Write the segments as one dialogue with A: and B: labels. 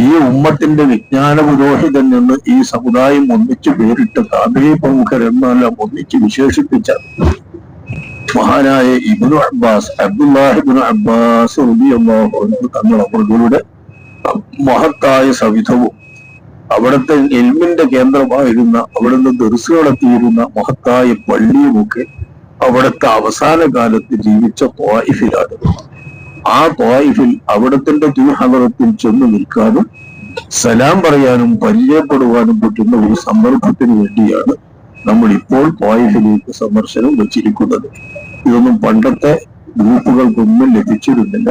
A: ഈ ഉമ്മത്തിന്റെ വിജ്ഞാന പുരോഹിതൻ എന്ന് ഈ സമുദായം ഒന്നിച്ചു പേരിട്ട് താബഈ പ്രമുഖരെന്നെല്ലാം ഒന്നിച്ച് വിശേഷിപ്പിച്ച മഹാനായ ഇബ്നു അബ്ബാസ് അബ്ദുല്ലാഹിബ്നു അബ്ബാസ് റളിയല്ലാഹു അൻഹു തങ്ങൾ അവരുടെ മഹത്തായ സവിധവും അവിടുത്തെ ഇൽമിന്റെ കേന്ദ്രമായിരുന്ന അവിടുന്ന് ദർസ് നടത്തിയിരുന്ന മഹത്തായ പള്ളിയുമൊക്കെ അവിടുത്തെ അവസാന കാലത്ത് ജീവിച്ച ത്വായിഫിലാണ്. ആ ത്വായിഫിൽ അവിടത്തിന്റെ ഹദറത്തിൽ ചെന്ന് നിൽക്കാനും സലാം പറയാനും പരിചയപ്പെടുവാനും പറ്റുന്ന ഒരു സന്ദർഭത്തിന് വേണ്ടിയാണ് നമ്മൾ ഇപ്പോൾ ത്വായിഫിലേക്ക് സന്ദർശനം വെച്ചിരിക്കുന്നത്. ഇതൊന്നും പണ്ടത്തെ ഗ്രൂപ്പുകൾക്കൊന്നും ലഭിച്ചിരുന്നില്ല.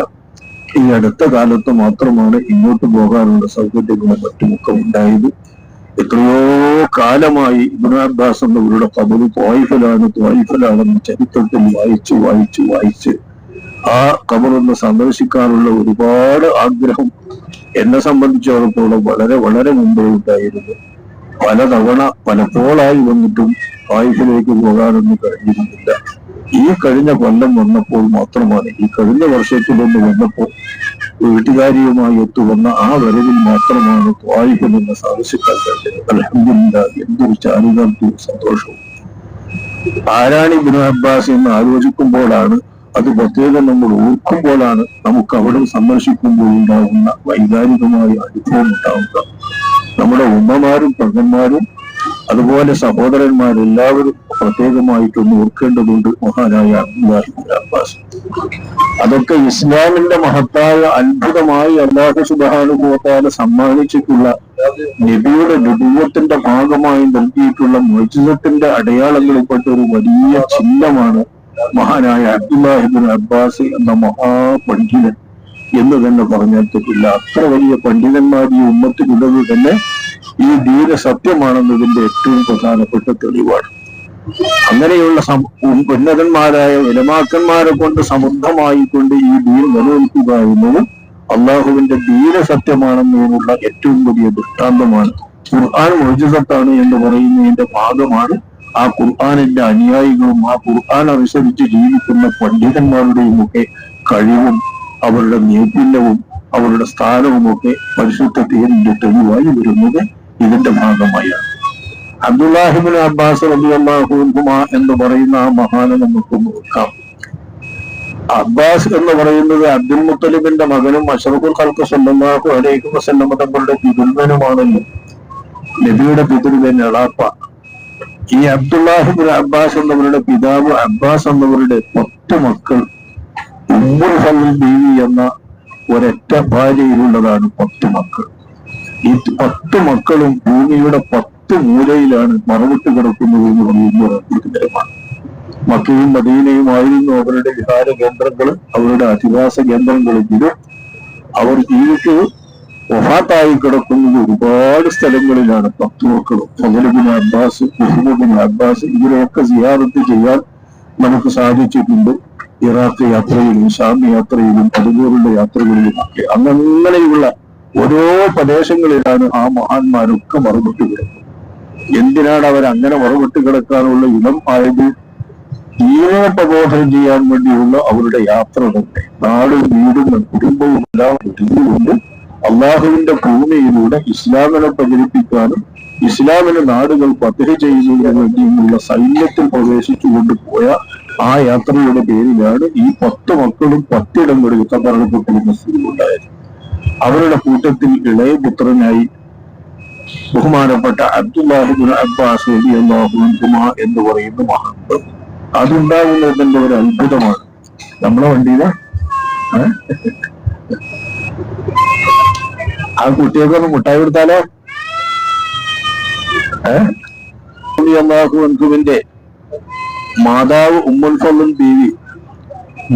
A: ഈ അടുത്ത കാലത്ത് മാത്രമാണ് ഇങ്ങോട്ട് പോകാനുള്ള സൗകര്യങ്ങളും മറ്റുമൊക്കെ ഉണ്ടായത്. എത്രയോ കാലമായി ഇബ്നു അബ്ബാസ് എന്നവരുടെ ഖബർ ത്വായിഫിലാണെന്ന് ചരിത്രത്തിൽ വായിച്ച് ആ ഖബറൊന്ന് സന്ദർശിക്കാനുള്ള ഒരുപാട് ആഗ്രഹം എന്നെ സംബന്ധിച്ചിടത്തോളം വളരെ വളരെ മുമ്പേ ഉണ്ടായിരുന്നു. പലപ്പോഴായി വന്നിട്ടും ത്വായിഫിലേക്ക് പോകാനൊന്നും കഴിഞ്ഞിരുന്നില്ല. ഈ കഴിഞ്ഞ കൊല്ലം വന്നപ്പോൾ മാത്രമാണ്, ഈ കഴിഞ്ഞ വർഷത്തിലൊന്ന് വന്നപ്പോൾ വീട്ടുകാരിയുമായി ഒത്തുവന്ന ആ വരവിൽ മാത്രമാണ് ത്വായിഫിൽ നിന്ന് സന്ദർശിക്കാൻ കഴിഞ്ഞത്. അൽഹംദുലില്ലാഹ്, എന്തൊരു ചാരിതാർത്ഥ്യവും സന്തോഷവും. ആരാണ് ഇബ്നു അബ്ബാസ് എന്ന് ആലോചിക്കുമ്പോഴാണ്, അത് പ്രത്യേകം നമ്മൾ ഓർക്കുമ്പോഴാണ് നമുക്ക് അവിടെ സന്ദർശിക്കുമ്പോൾ ഉണ്ടാകുന്ന വൈകാരികമായ അനുഭവം ഉണ്ടാവുക. നമ്മുടെ ഉമ്മമാരും പെങ്ങന്മാരും അതുപോലെ സഹോദരന്മാരെല്ലാവരും പ്രത്യേകമായിട്ടൊന്ന് ഓർക്കേണ്ടതുണ്ട് മഹാനായ അബ്ദുല്ലാഹി ഇബ്നു അബ്ബാസ്. അതൊക്കെ ഇസ്ലാമിന്റെ മഹത്തായ അത്ഭുതമായി അല്ലാഹു സുബ്ഹാനഹു വ തആല സമ്മാനിച്ചിട്ടുള്ള നബിയുടെ നുബുവത്തിന്റെ ഭാഗമായി നൽകിയിട്ടുള്ള മുഅ്ജിസത്തിന്റെ അടയാളങ്ങളിൽപ്പെട്ട ഒരു വലിയ ചിഹ്നമാണ് മഹാനായ അബ്ദുല്ലാഹി ഇബ്നു അബ്ബാസ് എന്ന മഹാപണ്ഡിതൻ എന്ന് തന്നെ പറഞ്ഞാൽ തെറ്റില്ല. അത്ര വലിയ പണ്ഡിതന്മാർ ഈ ഉമ്മത്തിലുള്ളത് തന്നെ ഈ ദീന സത്യമാണെന്നതിന്റെ ഏറ്റവും പ്രധാനപ്പെട്ട തെളിവാണ്. അങ്ങനെയുള്ള ഉന്നതന്മാരായ ഉലമാക്കന്മാരെ കൊണ്ട് സമൃദ്ധമായിക്കൊണ്ട് ഈ ദീൻ നിലനിൽക്കുക എന്നതും അള്ളാഹുവിന്റെ ദീന സത്യമാണെന്നതിനുള്ള ഏറ്റവും വലിയ ദൃഷ്ടാന്തമാണ്. ഖുർആൻ മുഅ്ജിസത്താണ് എന്ന് പറയുന്നതിന്റെ ഭാഗമാണ് ആ ഖുർആനിന്റെ അനുയായികളും ആ ഖുർആൻ അനുസരിച്ച് ജീവിക്കുന്ന പണ്ഡിതന്മാരുടെയും ഒക്കെ കഴിവും അവരുടെ നൈപുണ്യവും അവരുടെ സ്ഥാനവും ഒക്കെ പരിശുദ്ധ ദീനിന്റെ തെളിവായി വരുന്നത് ഇതിന്റെ ഭാഗമായാണ്. അബ്ദുല്ലാഹി ഇബ്നു അബ്ബാസ് റളിയല്ലാഹു അൻഹുമാ എന്ന് പറയുന്ന ആ മഹാനെ നമുക്ക് നോക്കാം. അബ്ബാസ് എന്ന് പറയുന്നത് അബ്ദുൽ മുത്തലിബിന്റെ മകനും അഷ്റഫുൽ ഖൽഖ് സ്വല്ലല്ലാഹു അലൈഹി വസല്ലം തങ്ങളുടെ പിതൃവനുമാണല്ലോ, നബിയുടെ പിതൃവൻ എളാപ്പ. ഈ അബ്ദുല്ലാഹി ഇബ്നു അബ്ബാസ് എന്നവരുടെ പിതാവ് അബ്ബാസ് എന്നവരുടെ 10 മക്കൾ ഉമ്മുൽ ഫളിൽ ബീവി എന്ന ഒരൊറ്റ ഭാര്യയിലുള്ളതാണ് 10 മക്കൾ. ഈ 10 മക്കളും ഭൂമിയുടെ 10 മൂലയിലാണ് മറവിട്ട് കിടക്കുന്നത് എന്ന് പറയുന്നത് അത്ഭുതകരമാണ്. മക്കയും മദീനയും ആയിരുന്നു അവരുടെ വിഹാര കേന്ദ്രങ്ങളും അവരുടെ അധിവാസ കേന്ദ്രങ്ങളെങ്കിലും അവർ ജീവിച്ച് വഫാത്തായി കിടക്കുന്നത് ഒരുപാട് സ്ഥലങ്ങളിലാണ്. 10 മക്കളും ഫളൽ Ibn Abbas, Muhammad Ibn Abbas, ഇവരെയൊക്കെ സിയാറത്ത് ചെയ്യാൻ നമുക്ക് സാധിച്ചിട്ടുണ്ട്. ഇറാഖ് യാത്രയിലും ഷാം യാത്രയിലും അതുപോലുള്ള യാത്രകളിലും ഒക്കെ അങ്ങനെയുള്ള ഓരോ പ്രദേശങ്ങളിലാണ് ആ മഹാന്മാരൊക്കെ മറുപെട്ട് കിടക്കുന്നത്. എന്തിനാണ് അവരങ്ങനെ മറുപെട്ട് കിടക്കാനുള്ള ഇടം ആയത്? ദീനിനെ പ്രബോധനം ചെയ്യാൻ വേണ്ടിയുള്ള അവരുടെ യാത്ര തന്നെ. നാടും വീടും കുടുംബവും എല്ലാം ഒതുങ്ങിക്കൊണ്ട് അള്ളാഹുവിന്റെ ഭൂമിയിലൂടെ ഇസ്ലാമിനെ പ്രചരിപ്പിക്കാനും ഇസ്ലാമിന്റെ നാടുകൾ ഫത്ഹ് ചെയ്യുന്നതിന് വേണ്ടിയുള്ള സൈന്യത്തിൽ പ്രവേശിച്ചുകൊണ്ട് പോയ ആ യാത്രയുടെ പേരിലാണ് ഈ 10 മക്കളും 10 ഇടങ്ങളിൽ യുദ്ധപ്പെടപ്പെടുന്ന സ്ഥിതി ഉണ്ടായത്. അവരുടെ കൂട്ടത്തിൽ ഇളയ പുത്രനായി ബഹുമാനപ്പെട്ട അബ്ദുല്ലാഹി ഇബ്നു അബ്ബാസ് റളിയല്ലാഹു അൻഹുമാ എന്ന് പറയുന്ന മഹാൻ. അതുണ്ടാകുന്നതിന്റെ ഒരു അത്ഭുതമാണ്. നമ്മളെ വണ്ടിയിലെ ആ കുട്ടിയൊക്കെ മുട്ടായി കൊടുത്താലോ? റളിയല്ലാഹു അൻഹുവിന്റെ മാതാവ് ഉമ്മുൽ ഫളിൽ ബീവി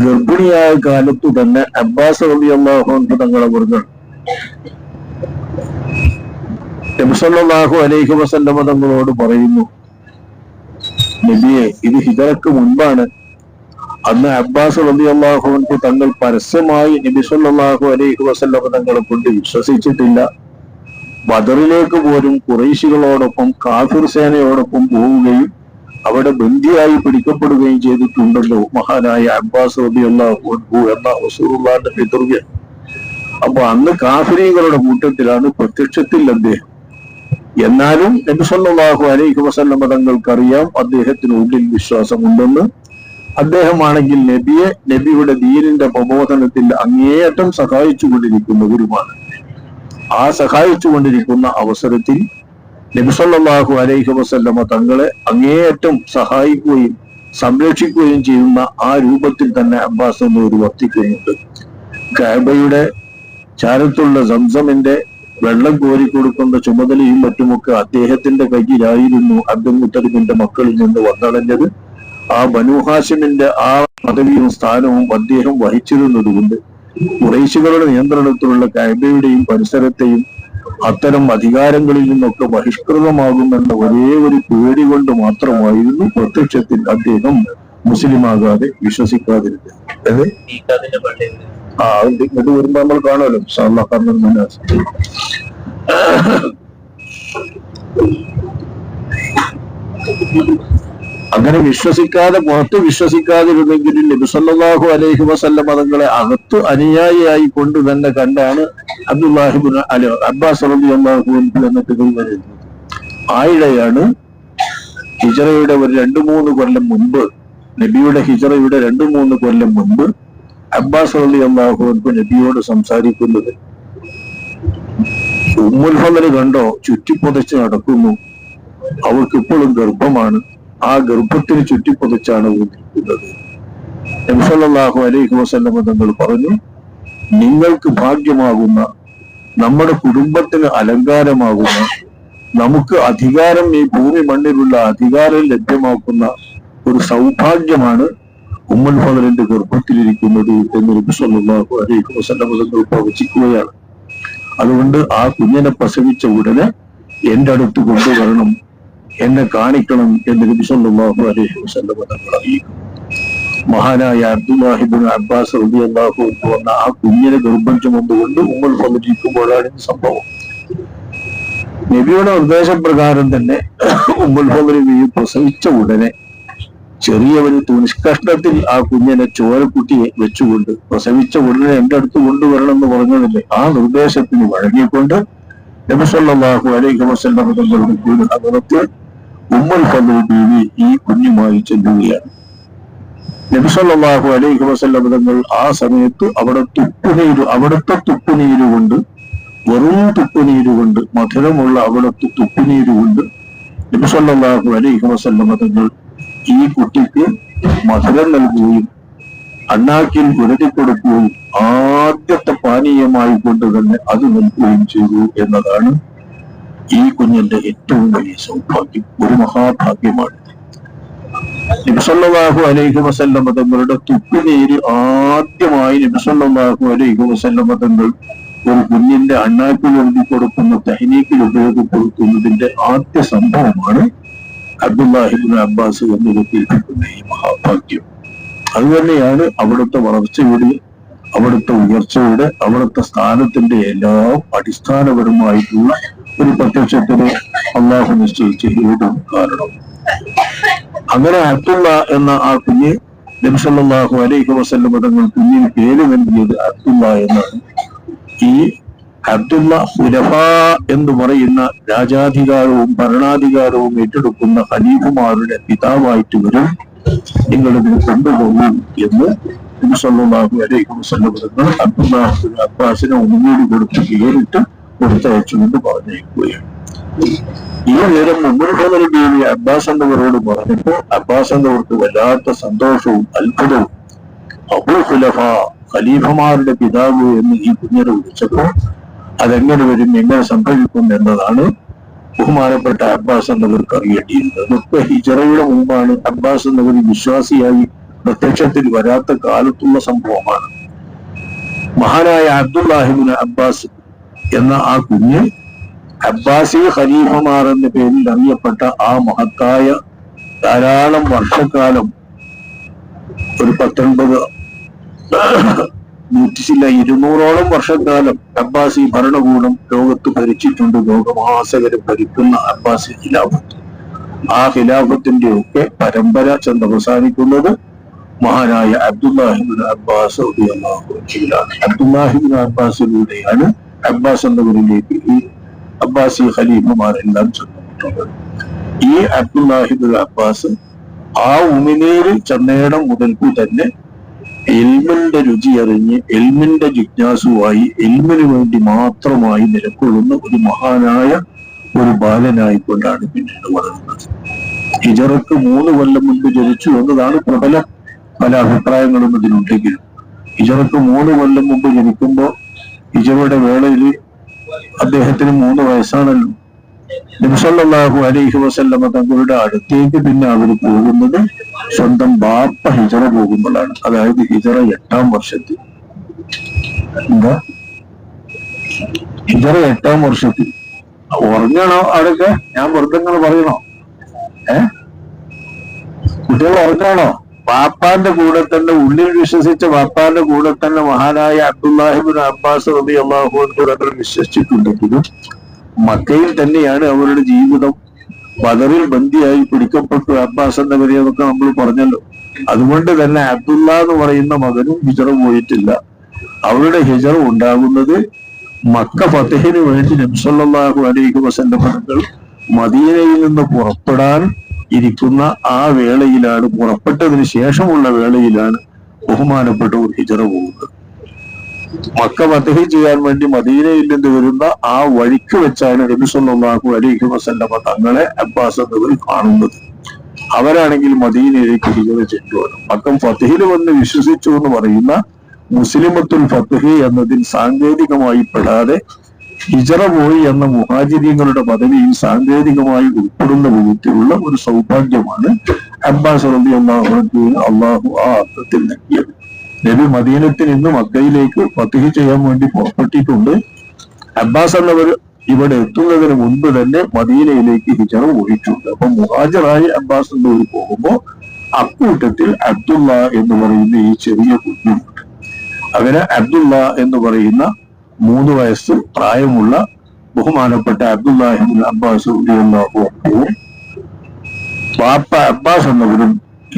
A: ഗർഭിണിയായ കാലത്തു തന്നെ അബ്ബാസ് റളിയല്ലാഹു അൻഹു തങ്ങളെ പറഞ്ഞു നബി സല്ലല്ലാഹു അലൈഹി വസല്ലം തങ്ങളോട് പറയുന്നു, നബിയെ, ഇത് ഹിജറക്ക് മുൻപാണ്. അന്ന് അബ്ബാസ് റളിയല്ലാഹു അൻഹു തങ്ങൾ പരസ്യമായി നബി സല്ലല്ലാഹു അലൈഹി വസല്ലം തങ്ങളെ കൊണ്ട് വിശ്വസിച്ചിട്ടില്ല. ബദറിലേക്ക് പോലും ഖുറൈശികളോടൊപ്പം കാഫിർ സേനയോടൊപ്പം പോവുകയും അവിടെ ബന്ദിയായി പിടിക്കപ്പെടുകയും ചെയ്തിട്ടുണ്ടല്ലോ മഹാനായ അബ്ബാസ് റളിയല്ലാഹു അൻഹു എന്ന റസൂലുള്ളാഹിന്റെ പിതൃവ്യൻ. അപ്പൊ അന്ന് കാഫിരീകളുടെ കൂട്ടത്തിലാണ് പ്രത്യക്ഷത്തിൽ അദ്ദേഹം. എന്നാലും നബി സല്ലല്ലാഹു അലൈഹി വസല്ലം തങ്ങൾക്കറിയാം അദ്ദേഹത്തിന് ഉള്ളിൽ വിശ്വാസമുണ്ടെന്ന്. അദ്ദേഹമാണെങ്കിൽ നബിയുടെ ദീനിന്റെ പ്രബോധനത്തിൽ അങ്ങേയറ്റം സഹായിച്ചു കൊണ്ടിരിക്കുന്നവരുമാണ്. ആ സഹായിച്ചു കൊണ്ടിരിക്കുന്ന അവസരത്തിൽ നബി സല്ലല്ലാഹു അലൈഹി വസല്ലമ തങ്ങളെ അങ്ങേയറ്റം സഹായിക്കുകയും സംരക്ഷിക്കുകയും ചെയ്യുന്ന ആ രൂപത്തിൽ തന്നെ അബ്ബാസ് എന്നവർ വർത്തിക്കുന്നുണ്ട്. കഅബയുടെ ചാരത്തുള്ള സംസമിന്റെ വെള്ളം കോരിക്കൊടുക്കുന്ന ചുമതലയും മറ്റുമൊക്കെ അദ്ദേഹത്തിന്റെ കയ്യിലായിരുന്നു അബ്ദുൽ മുത്തലിബിന്റെ മക്കളിൽ നിന്ന് വന്നടഞ്ഞത്. ആ ബനൂ ഹാഷിമിന്റെ ആ പദവിയും സ്ഥാനവും അദ്ദേഹം വഹിച്ചിരുന്നതുകൊണ്ട് ഖുറൈശികളുടെ നിയന്ത്രണത്തിലുള്ള കഅബയുടെയും പരിസരത്തെയും അത്തരം അധികാരങ്ങളിൽ നിന്നൊക്കെ ബഹിഷ്കൃതമാകുമെന്ന ഒരേ ഒരു പേടി കൊണ്ട് മാത്രമായിരുന്നു പ്രത്യക്ഷത്തിൽ അദ്ദേഹം മുസ്ലിമാകാതെ വിശ്വസിക്കാതിരുന്നത്. ഇത് വരുമ്പോ നമ്മൾ കാണുമല്ലോ അങ്ങനെ പുറത്ത് വിശ്വസിക്കാതിരുന്നെങ്കിലും നബി സല്ലല്ലാഹു അലൈഹി വസല്ലം തങ്ങളെ അകത്ത് അനുയായിയായി കൊണ്ട് തന്നെ കണ്ടാണ് അബ്ബാസ് റളിയല്ലാഹു അൻഹു എന്ന പേര് വരുന്നത്. ആയിടെയാണ് ഹിജറയുടെ ഒരു 2-3 കൊല്ലം മുൻപ്, നബിയുടെ ഹിജറയുടെ 2-3 കൊല്ലം മുൻപ് അബ്ബാസ് റളിയല്ലാഹു അൻഹു നബിയോട് സംസാരിക്കുന്നത്, ഉമ്മുൽ ഫളൽ കണ്ടോ ചുറ്റിപ്പൊതച്ച് നടക്കുന്നു, അവൾക്ക് ഇപ്പോഴും ഗർഭമാണ്, ആ ഗർഭത്തിന് ചുറ്റിപ്പൊതച്ചാണ് നിൽക്കുന്നത്. നബി സല്ലല്ലാഹു അലൈഹി വസല്ലം തങ്ങൾ പറഞ്ഞു, നിങ്ങൾക്ക് ഭാഗ്യമാകുന്ന, നമ്മുടെ കുടുംബത്തിന് അലങ്കാരമാകുന്ന, നമുക്ക് അധികാരം, ഈ ഭൂമി മണ്ണിലുള്ള അധികാരം ലഭ്യമാക്കുന്ന ഒരു സൗഭാഗ്യമാണ് ഉമ്മുൽ ഫളലിന്റെ ഗർഭത്തിലിരിക്കുന്നത് എന്ന് നബി സല്ലല്ലാഹു അലൈഹി വസല്ലം തങ്ങൾ പ്രവചിക്കുകയാണ്. അതുകൊണ്ട് ആ കുഞ്ഞിനെ പ്രസവിച്ച ഉടനെ എന്റെ അടുത്ത് കൊണ്ടുവരണം, എന്നെ കാണിക്കണം എന്ന് നബി സല്ലല്ലാഹു അലൈഹി വസല്ലം തങ്ങൾ അറിയിക്കും. മഹാനായ അബ്ദുല്ലാഹി ഇബ്നു അബ്ബാസ് റളിയല്ലാഹു അൻഹു വന്ന ആ കുഞ്ഞിനെ ഗർഭം ചുമന്നുകൊണ്ട് ഉമ്മുൽ ഫളൽ ഇരിക്കുമ്പോഴാണ് ഈ സംഭവം. നബിയുടെ നിർദ്ദേശപ്രകാരം തന്നെ ഉമ്മുൽ ഫളൽ പ്രസവിച്ച ഉടനെ ചെറിയ ഒരു തുണിഷ്കഷ്ണത്തിൽ ആ കുഞ്ഞിനെ ചോരക്കുട്ടിയെ വെച്ചുകൊണ്ട് പ്രസവിച്ച ഉടനെ എന്റെ അടുത്ത് കൊണ്ടുവരണം എന്ന് പറഞ്ഞതില്ലേ, ആ നിർദ്ദേശത്തിന് വഴങ്ങിക്കൊണ്ട് നബി സല്ലല്ലാഹു അലൈഹി വസല്ലം തങ്ങളുടെ അകത്ത് ഉമ്മുൽ ഫളൽ ബീവി ഈ കുഞ്ഞുമായി ചെല്ലുകയാണ്. നബി സല്ലല്ലാഹു അലൈഹി വസല്ലം തങ്ങൾ ആ സമയത്ത് അവിടുത്തെ തുപ്പുനീര് കൊണ്ട്, വെറും തുപ്പുനീര് കൊണ്ട്, മധുരമുള്ള അവിടുത്തെ തുപ്പുനീര് കൊണ്ട് നബി സല്ലല്ലാഹു അലൈഹി വസല്ലം തങ്ങൾ ഈ കുട്ടിക്ക് മധുരം നൽകുകയും അണ്ണാക്കിൽ ഉരട്ടി കൊടുക്കുകയും ആദ്യത്തെ പാനീയമായി കൊണ്ട് തന്നെ അത് നൽകുകയും ചെയ്തു എന്നതാണ് ഈ കുഞ്ഞിന്റെ ഏറ്റവും വലിയ സൗഭാഗ്യം, ഒരു മഹാഭാഗ്യമാണ്. നബി സല്ലല്ലാഹു അലൈഹി വസല്ലം തങ്ങളുടെ തുപ്പുനീര് ആദ്യമായി നബി സല്ലല്ലാഹു അലൈഹി വസല്ലം തങ്ങൾ ഒരു കുഞ്ഞിന്റെ അണ്ണാക്കിൽ എഴുതി കൊടുക്കുന്ന തഹ്നീക്കിൽ ഉപയോഗപ്പെടുത്തുന്നതിന്റെ ആദ്യ സംഭവമാണ് അബ്ദുല്ലാഹി ഇബ്നു അബ്ബാസ് എന്നിരിക്കുന്ന ഈ മഹാഭാഗ്യം. അതുതന്നെയാണ് അവിടുത്തെ വളർച്ചയുടെ, അവിടുത്തെ ഉയർച്ചയുടെ, അവിടുത്തെ സ്ഥാനത്തിന്റെ എല്ലാം അടിസ്ഥാനപരമായിട്ടുള്ള ഒരു പ്രത്യക്ഷത്തിന് അള്ളാഹു നിശ്ചയിച്ച ഹേതും കാരണം. അങ്ങനെ അബ്ദുള്ള എന്ന ആ കുഞ്ഞ് നബി സല്ലല്ലാഹു അലൈഹി വസല്ലം തങ്ങൾ കുഞ്ഞിന് പേര് നൽകിയത് അബ്ദുള്ള എന്നാണ്. ഈ അബ്ദുള്ള ഖുലഫ എന്ന് പറയുന്ന രാജാധികാരവും ഭരണാധികാരവും ഏറ്റെടുക്കുന്ന ഖലീഫുമാരുടെ പിതാവായിട്ട് വരും, നിങ്ങളിതിന് കൊണ്ടുപോകും എന്ന് നബി സല്ലല്ലാഹു അലൈഹി വസല്ലം തങ്ങൾ അബ്ദുല്ലാഹി അബ്ബാസിനെ ഒന്നുകൂടി കൊടുത്ത് പേരിട്ട് കൊടുത്തയച്ചുകൊണ്ട് പറഞ്ഞേക്കുകയാണ്. ഈ നേരം ഉമ്മുൽ ഫളൽ ബീവി അബ്ബാസ് എന്നവരോട് പറഞ്ഞപ്പോ അബ്ബാസ് എന്നവർക്ക് വല്ലാത്ത സന്തോഷവും അത്ഭുതവും. അബൂ ഖുലഫ, ഖലീഫമാരുടെ പിതാവ് എന്ന് ഈ കുഞ്ഞിനെ വിളിച്ചപ്പോ അതെങ്ങനെ വരും, എങ്ങനെ സംഭവിക്കും എന്നതാണ് ബഹുമാനപ്പെട്ട അബ്ബാസ് എന്നവർക്ക് അറിയേണ്ടിയിരുന്നത്. അതൊക്കെ ഹിജറയുടെ മുമ്പാണ്. അബ്ബാസ് എന്നവർ വിശ്വാസിയായി പ്രത്യക്ഷത്തിൽ വരാത്ത കാലത്തുള്ള സംഭവമാണ്. മഹാനായ അബ്ദുല്ലാഹി ഇബ്നു അബ്ബാസ് എന്ന ആ കുഞ്ഞ് അബ്ബാസി ഖലീഫമാർ എന്ന പേരിൽ അറിയപ്പെട്ട ആ മഹത്തായ ധാരാളം വർഷക്കാലം, ഒരു 200ഓളം വർഷക്കാലം അബ്ബാസി ഭരണകൂടം ലോകത്ത് ഭരിച്ചിട്ടുണ്ട്. ലോകമാസകരം ഭരിക്കുന്ന അബ്ബാസി ഖിലാഫത്ത്. ആ ഖിലാഫത്തിന്റെ ഒക്കെ പരമ്പര ചെന്ന് അവസാനിക്കുന്നത് മഹാനായ അബ്ദുല്ലാഹിബ്നു അബ്ബാസ് റളിയല്ലാഹു അൻഹുവിലാണ്. അബ്ദുല്ലാഹിബ്നു അബ്ബാസിലൂടെയാണ് അബ്ബാസ് എന്നവരിലേക്ക് ഈ അബ്ബാസി ഖലീഫമാരെല്ലാം ചെന്നിട്ടുള്ളത്. ഈ അബ്ദുല്ലാഹിബ്നു അബ്ബാസ് ആ ഉമിനീർ ചെന്നേടം മുതൽക്കു തന്നെ എൽമിന്റെ രുചി അറിഞ്ഞ് എൽമിന്റെ ജിജ്ഞാസുവായി എൽമിന് വേണ്ടി മാത്രമായി നിലകൊള്ളുന്ന ഒരു മഹാനായ ഒരു ബാലനായിക്കൊണ്ടാണ് പിന്നീട് വളരുന്നത്. ഹിജറക്ക് 3 കൊല്ലം മുൻപ് ജനിച്ചു എന്നതാണ് പ്രബല പല അഭിപ്രായങ്ങളും ഇതിനുണ്ടെങ്കിലും ഹിജറക്ക് 3 കൊല്ലം മുമ്പ് ജനിക്കുമ്പോൾ ഹിജറയുടെ വേളയിൽ അദ്ദേഹത്തിന് 3 വയസ്സാണല്ലോ. നബി സല്ലല്ലാഹു അലൈഹി വസല്ലമ തങ്ങളുടെ അടുത്തേക്ക് പിന്നെ അവർ പോകുന്നത് സ്വന്തം ബാപ്പ ഹിജറ പോകുമ്പോഴാണ്. അതായത് ഹിജറ 8-ാം വർഷത്തിൽ. എന്താ ഹിജറ 8-ാം വർഷത്തിൽ ഉറങ്ങണോ? അവിടെയൊക്കെ ഞാൻ വെറുതെ പറയണോ? കുട്ടികൾ ഉറങ്ങാണോ? വാപ്പാന്റെ കൂടെ തന്നെ, ഉള്ളിൽ വിശ്വസിച്ച വാപ്പാന്റെ കൂടെ തന്നെ മഹാനായ അബ്ദുല്ലാഹിബ്നു അബ്ബാസ് റളിയല്ലാഹു അൻഹു വിശ്വസിച്ചിട്ടുണ്ടെങ്കിലും മക്കയിൽ തന്നെയാണ് അവരുടെ ജീവിതം. ബദറിൽ ബന്ദിയായി പിടിക്കപ്പെട്ടു അബ്ബാസ് എന്ന വരെയൊക്കെ നമ്മൾ പറഞ്ഞല്ലോ. അതുകൊണ്ട് തന്നെ അബ്ദുല്ല എന്ന് പറയുന്ന മകനും ഹിജറ പോയിട്ടില്ല. അവരുടെ ഹിജറ ഉണ്ടാകുന്നത് മക്ക ഫതഹിന് വേണ്ടി നബി സല്ലല്ലാഹു അലൈഹി വസല്ലം തങ്ങൾ മദീനയിൽ നിന്ന് പുറപ്പെടാൻ ഇരിക്കുന്ന ആ വേളയിലാണ്, പുറപ്പെട്ടതിന് ശേഷമുള്ള വേളയിലാണ് ബഹുമാനപ്പെട്ടവർ ഹിജറ പോകുന്നത്. മക്ക ഫതഹ് ചെയ്യാൻ വേണ്ടി മദീനയിൽ നിന്ന് വരുന്ന ആ വഴിക്ക് വെച്ചാണ് നബി സല്ലല്ലാഹു അലൈഹി വസല്ലം തങ്ങളെ അബ്ബാസ് എന്നവർ കാണുന്നത്. അവരാണെങ്കിൽ മദീനയിലേക്ക് ഹിജറ ചെയ്തു. മക്കം ഫതഹിൽ വന്ന് വിശ്വസിച്ചു എന്ന് പറയുന്ന മുസ്ലിമത്തുൽ ഫത്ഹ് എന്നതിൽ സാങ്കേതികമായി പെടാതെ ഹിജറ പോയി എന്ന മുഹാജിരീങ്ങളുടെ പദവിയിൽ സാങ്കേതികമായി ഉൾപ്പെടുന്ന വിധത്തിലുള്ള ഒരു സൗഭാഗ്യമാണ് അബ്ബാസ് റളിയല്ലാഹു അൻഹുവിന് അള്ളാഹു ആ അർത്ഥത്തിൽ നൽകിയത്. നബി മദീനത്തിൽ നിന്ന് മക്കയിലേക്ക് ഫത്ഹ് ചെയ്യാൻ വേണ്ടി പുറപ്പെട്ടിട്ടുണ്ട്. അബ്ബാസ് എന്നവർ ഇവിടെ എത്തുന്നതിന് മുൻപ് തന്നെ മദീനയിലേക്ക് ഹിജറ പോയിട്ടുണ്ട്. അപ്പൊ മുഹാജിറായി അബ്ബാസ് എന്നവർ പോകുമ്പോൾ അക്കൂട്ടത്തിൽ അബ്ദുള്ള എന്ന് പറയുന്ന ഈ ചെറിയ കുഞ്ഞുണ്ട്. അങ്ങനെ അബ്ദുള്ള എന്ന് പറയുന്ന 3 വയസ്സ് പ്രായമുള്ള ബഹുമാനപ്പെട്ട അബ്ദുല്ലാഹിബ്നു അബ്ബാസ് റളിയല്ലാഹു അൻഹുവും ബാപ്പ അബ്ബാസ് എന്നവരും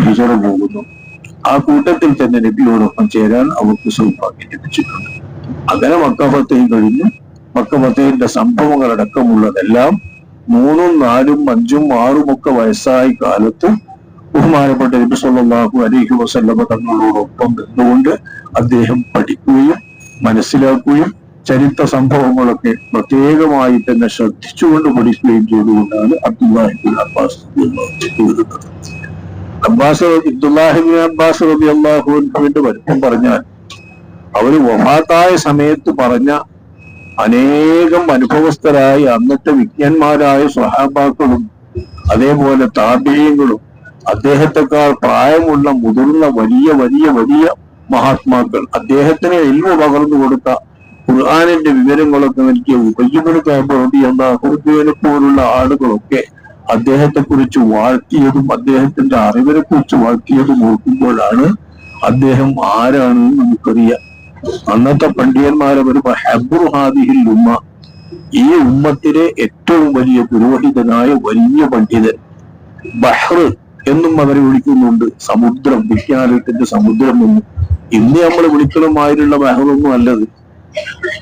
A: ഹിജറ പോകുന്നു. ആ കൂട്ടത്തിൽ തന്നെ നബിയോടൊപ്പം ചേരാൻ അവർക്ക് സൗഭാഗ്യം ലഭിച്ചിട്ടുണ്ട്. അങ്ങനെ മക്ക ഫതഹ് കഴിഞ്ഞു. മക്ക ഫതഹിന്റെ സംഭവങ്ങളടക്കമുള്ളതെല്ലാം 3, 4, 5, 6 വയസ്സായ കാലത്ത് ബഹുമാനപ്പെട്ട നബി സല്ലല്ലാഹു അലൈഹി വസല്ലമ തങ്ങളോടൊപ്പം നിന്നുകൊണ്ട് അദ്ദേഹം പഠിക്കുകയും മനസ്സിലാക്കുകയും ചരിത്ര സംഭവങ്ങളൊക്കെ പ്രത്യേകമായി തന്നെ ശ്രദ്ധിച്ചുകൊണ്ട് പഠിക്കുകയും ചെയ്തുകൊണ്ടാണ് അബ്ദുല്ലാഹിബ്നു അബ്ബാസ് എഴുതുന്നത്. അബ്ദുല്ലാഹിബ്നു അബ്ബാസ് റളിയല്ലാഹു അൻഹുവിന്റെ വലിപ്പം പറഞ്ഞാൽ അവര് വഫാത്തായ സമയത്ത് പറഞ്ഞ അനേകം അനുഭവസ്ഥരായ അന്നത്തെ വിജ്ഞന്മാരായ സ്വഹാബാക്കളും അതേപോലെ താബിഈങ്ങളും അദ്ദേഹത്തെക്കാൾ പ്രായമുള്ള മുതിർന്ന വലിയ വലിയ വലിയ മഹാത്മാക്കൾ അദ്ദേഹത്തിന് ഇൽമു പകർന്നു കൊടുത്ത ഖുർആനിന്റെ വിവരങ്ങളൊക്കെ നൽകിയ ഉബയ്യിബ്നു കഅബ് റളിയല്ലാഹു അൻഹുവിനെ പോലുള്ള ആളുകളൊക്കെ അദ്ദേഹത്തെ കുറിച്ച് വാഴ്ത്തിയതും അദ്ദേഹത്തിന്റെ അറിവിനെ കുറിച്ച് വാഴ്ത്തിയതും ഓർക്കുമ്പോഴാണ് അദ്ദേഹം ആരാണെന്ന് നമുക്കറിയാം. അന്നത്തെ പണ്ഡിതന്മാരവർ ഹബ്റു ഹാദിഹിൽ ഉമ്മ, ഈ ഉമ്മത്തിലെ ഏറ്റവും വലിയ പുരോഹിതനായ വലിയ പണ്ഡിതൻ, ബഹ്ർ എന്നും അവരെ വിളിക്കുന്നുണ്ട്. സമുദ്രം, വിജ്ഞാനത്തിന്റെ സമുദ്രം എന്നും. ഇന്ന് നമ്മൾ വിളിക്കണമായിട്ടുള്ള ബഹ്റൊന്നും അല്ലത്.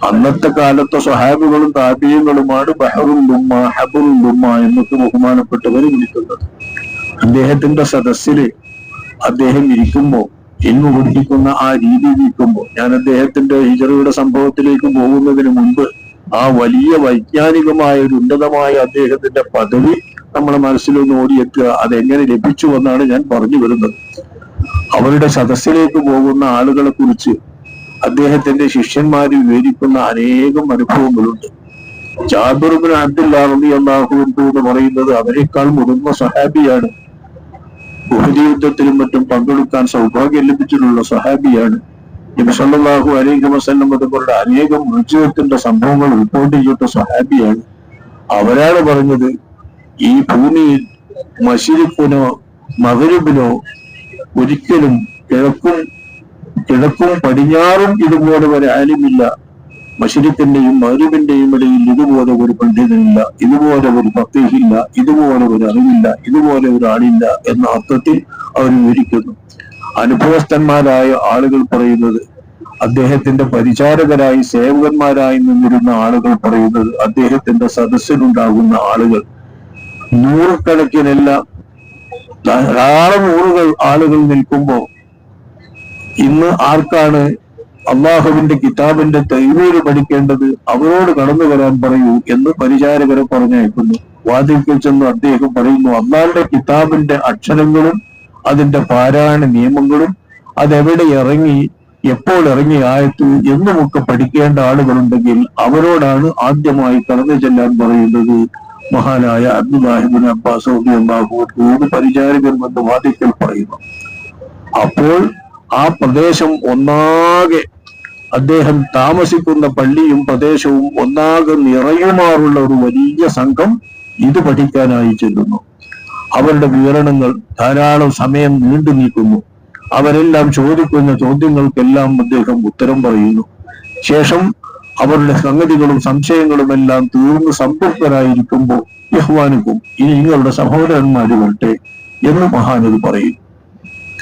A: അന്നത്തെ കാലത്തെ സ്വഹാബികളും താബിഈങ്ങളുമാണ് ബഹ്റുൽ ഉമ്മ, ഹബ്റുൽ ഉമ്മ എന്നൊക്കെ ബഹുമാനപ്പെട്ടവരെ വിളിക്കുന്നത്. അദ്ദേഹത്തിന്റെ സദസ്സില് അദ്ദേഹം ഇരിക്കുമ്പോ, ഇന്ന് പഠിപ്പിക്കുന്ന ആ രീതി ഇരിക്കുമ്പോ, ഞാൻ അദ്ദേഹത്തിന്റെ ഹിജറയുടെ സംഭവത്തിലേക്ക് പോകുന്നതിന് മുൻപ് ആ വലിയ വൈജ്ഞാനികമായ ഒരു ഉന്നതമായ അദ്ദേഹത്തിന്റെ പദവി നമ്മളെ മനസ്സിലൊന്ന് ഓടിയെത്തുക. അതെങ്ങനെ ലഭിച്ചു എന്നാണ് ഞാൻ പറഞ്ഞു വരുന്നത്. അവരുടെ സദസ്സിലേക്ക് പോകുന്ന ആളുകളെ കുറിച്ച് അദ്ദേഹത്തിന്റെ ശിഷ്യന്മാര് വിവരിക്കുന്ന അനേകം അനുഭവങ്ങളുണ്ട്. ജാബിർ ഇബ്നു അബ്ദുല്ലാഹ് റളിയല്ലാഹു അൻഹു എന്ന് പറയുന്നത് അവരെക്കാൾ മുതിർന്ന സ്വഹാബിയാണ്. ഉഹദ് യുദ്ധത്തിലും മറ്റും പങ്കെടുക്കാൻ സൗഭാഗ്യം ലഭിച്ചിട്ടുള്ള സ്വഹാബിയാണ്. നബി സല്ലല്ലാഹു അലൈഹി വസല്ലം അതുപോലുള്ള അനേകം മുഅ്ജിസത്തിന്റെ സംഭവങ്ങൾ റിപ്പോർട്ട് ചെയ്ത സ്വഹാബിയാണ്. അവരാണ് പറഞ്ഞത്, ഈ ഭൂമിയിൽ മശ്രിഖിനോ മഗ്രിബിനോ ഒരിക്കലും കിഴക്കും പടിഞ്ഞാറും ഇതുപോലെ ഒരു ആലിമില്ല. മശ്രിഖിന്റെയും മഗ്രിബിന്റെയും ഇടയിൽ ഇതുപോലെ ഒരു പണ്ഡിതനില്ല, ഇതുപോലെ ഒരു ഫഖീഹില്ല, ഇതുപോലെ ഒരു അറിവില്ല, ഇതുപോലെ ഒരു ആളില്ല എന്ന അർത്ഥത്തിൽ അവർ വിവരിക്കുന്നു. അനുഭവസ്ഥന്മാരായ ആളുകൾ പറയുന്നത്, അദ്ദേഹത്തിന്റെ പരിചാരകരായി സേവകന്മാരായി നിന്നിരുന്ന ആളുകൾ പറയുന്നത്, അദ്ദേഹത്തിന്റെ സദസ്സിലുണ്ടാകുന്ന ആളുകൾ നൂറുകണക്കിനല്ല ധാരാളം ആളുകൾ നിൽക്കുമ്പോ ഇന്ന് ആർക്കാണ് അള്ളാഹുവിന്റെ കിതാബിന്റെ തൈവീര് പഠിക്കേണ്ടത്, അവരോട് കടന്നു വരാൻ പറയൂ എന്ന് പരിചാരകരെ പറഞ്ഞയക്കുന്നു. വാതിൽക്കൽ ചെന്ന് അദ്ദേഹം പറയുന്നു, അള്ളാഹുവിന്റെ കിതാബിന്റെ അക്ഷരങ്ങളും അതിന്റെ പാരായണ നിയമങ്ങളും അതെവിടെ ഇറങ്ങി, എപ്പോൾ ഇറങ്ങി ആയത്തു എന്നുമൊക്കെ പഠിക്കേണ്ട ആളുകളുണ്ടെങ്കിൽ അവരോടാണ് ആദ്യമായി കടന്നു ചെല്ലാൻ പറയുന്നത്. മഹാനായ അബ്ദുല്ലാഹിബ്ൻ അബ്ബാസ് റളിയല്ലാഹു അൻഹു പരിചാരകൻ എന്ന് വാദിക്കൽ പറയുന്നു. അപ്പോൾ ആ പ്രദേശം ഒന്നാകെ, അദ്ദേഹം താമസിക്കുന്ന പള്ളിയും പ്രദേശവും ഒന്നാകെ നിറയുമാറുള്ള ഒരു വലിയ സംഘം ഇത് പഠിക്കാനായി ചെല്ലുന്നു. അവരുടെ വിവരണങ്ങൾ ധാരാളം സമയം നീണ്ടു നിൽക്കുന്നു. അവരെല്ലാം ചോദിക്കുന്ന ചോദ്യങ്ങൾക്കെല്ലാം അദ്ദേഹം ഉത്തരം പറയുന്നു. ശേഷം അവരുടെ സംഗതികളും സംശയങ്ങളും എല്ലാം തീർന്ന് സംതൃപ്തരായിരിക്കുമ്പോൾ യഹ്വാനുക്കും ഇനി നിങ്ങളുടെ സഹോദരന്മാര് വരട്ടെ എന്ന് മഹാനത് പറയും.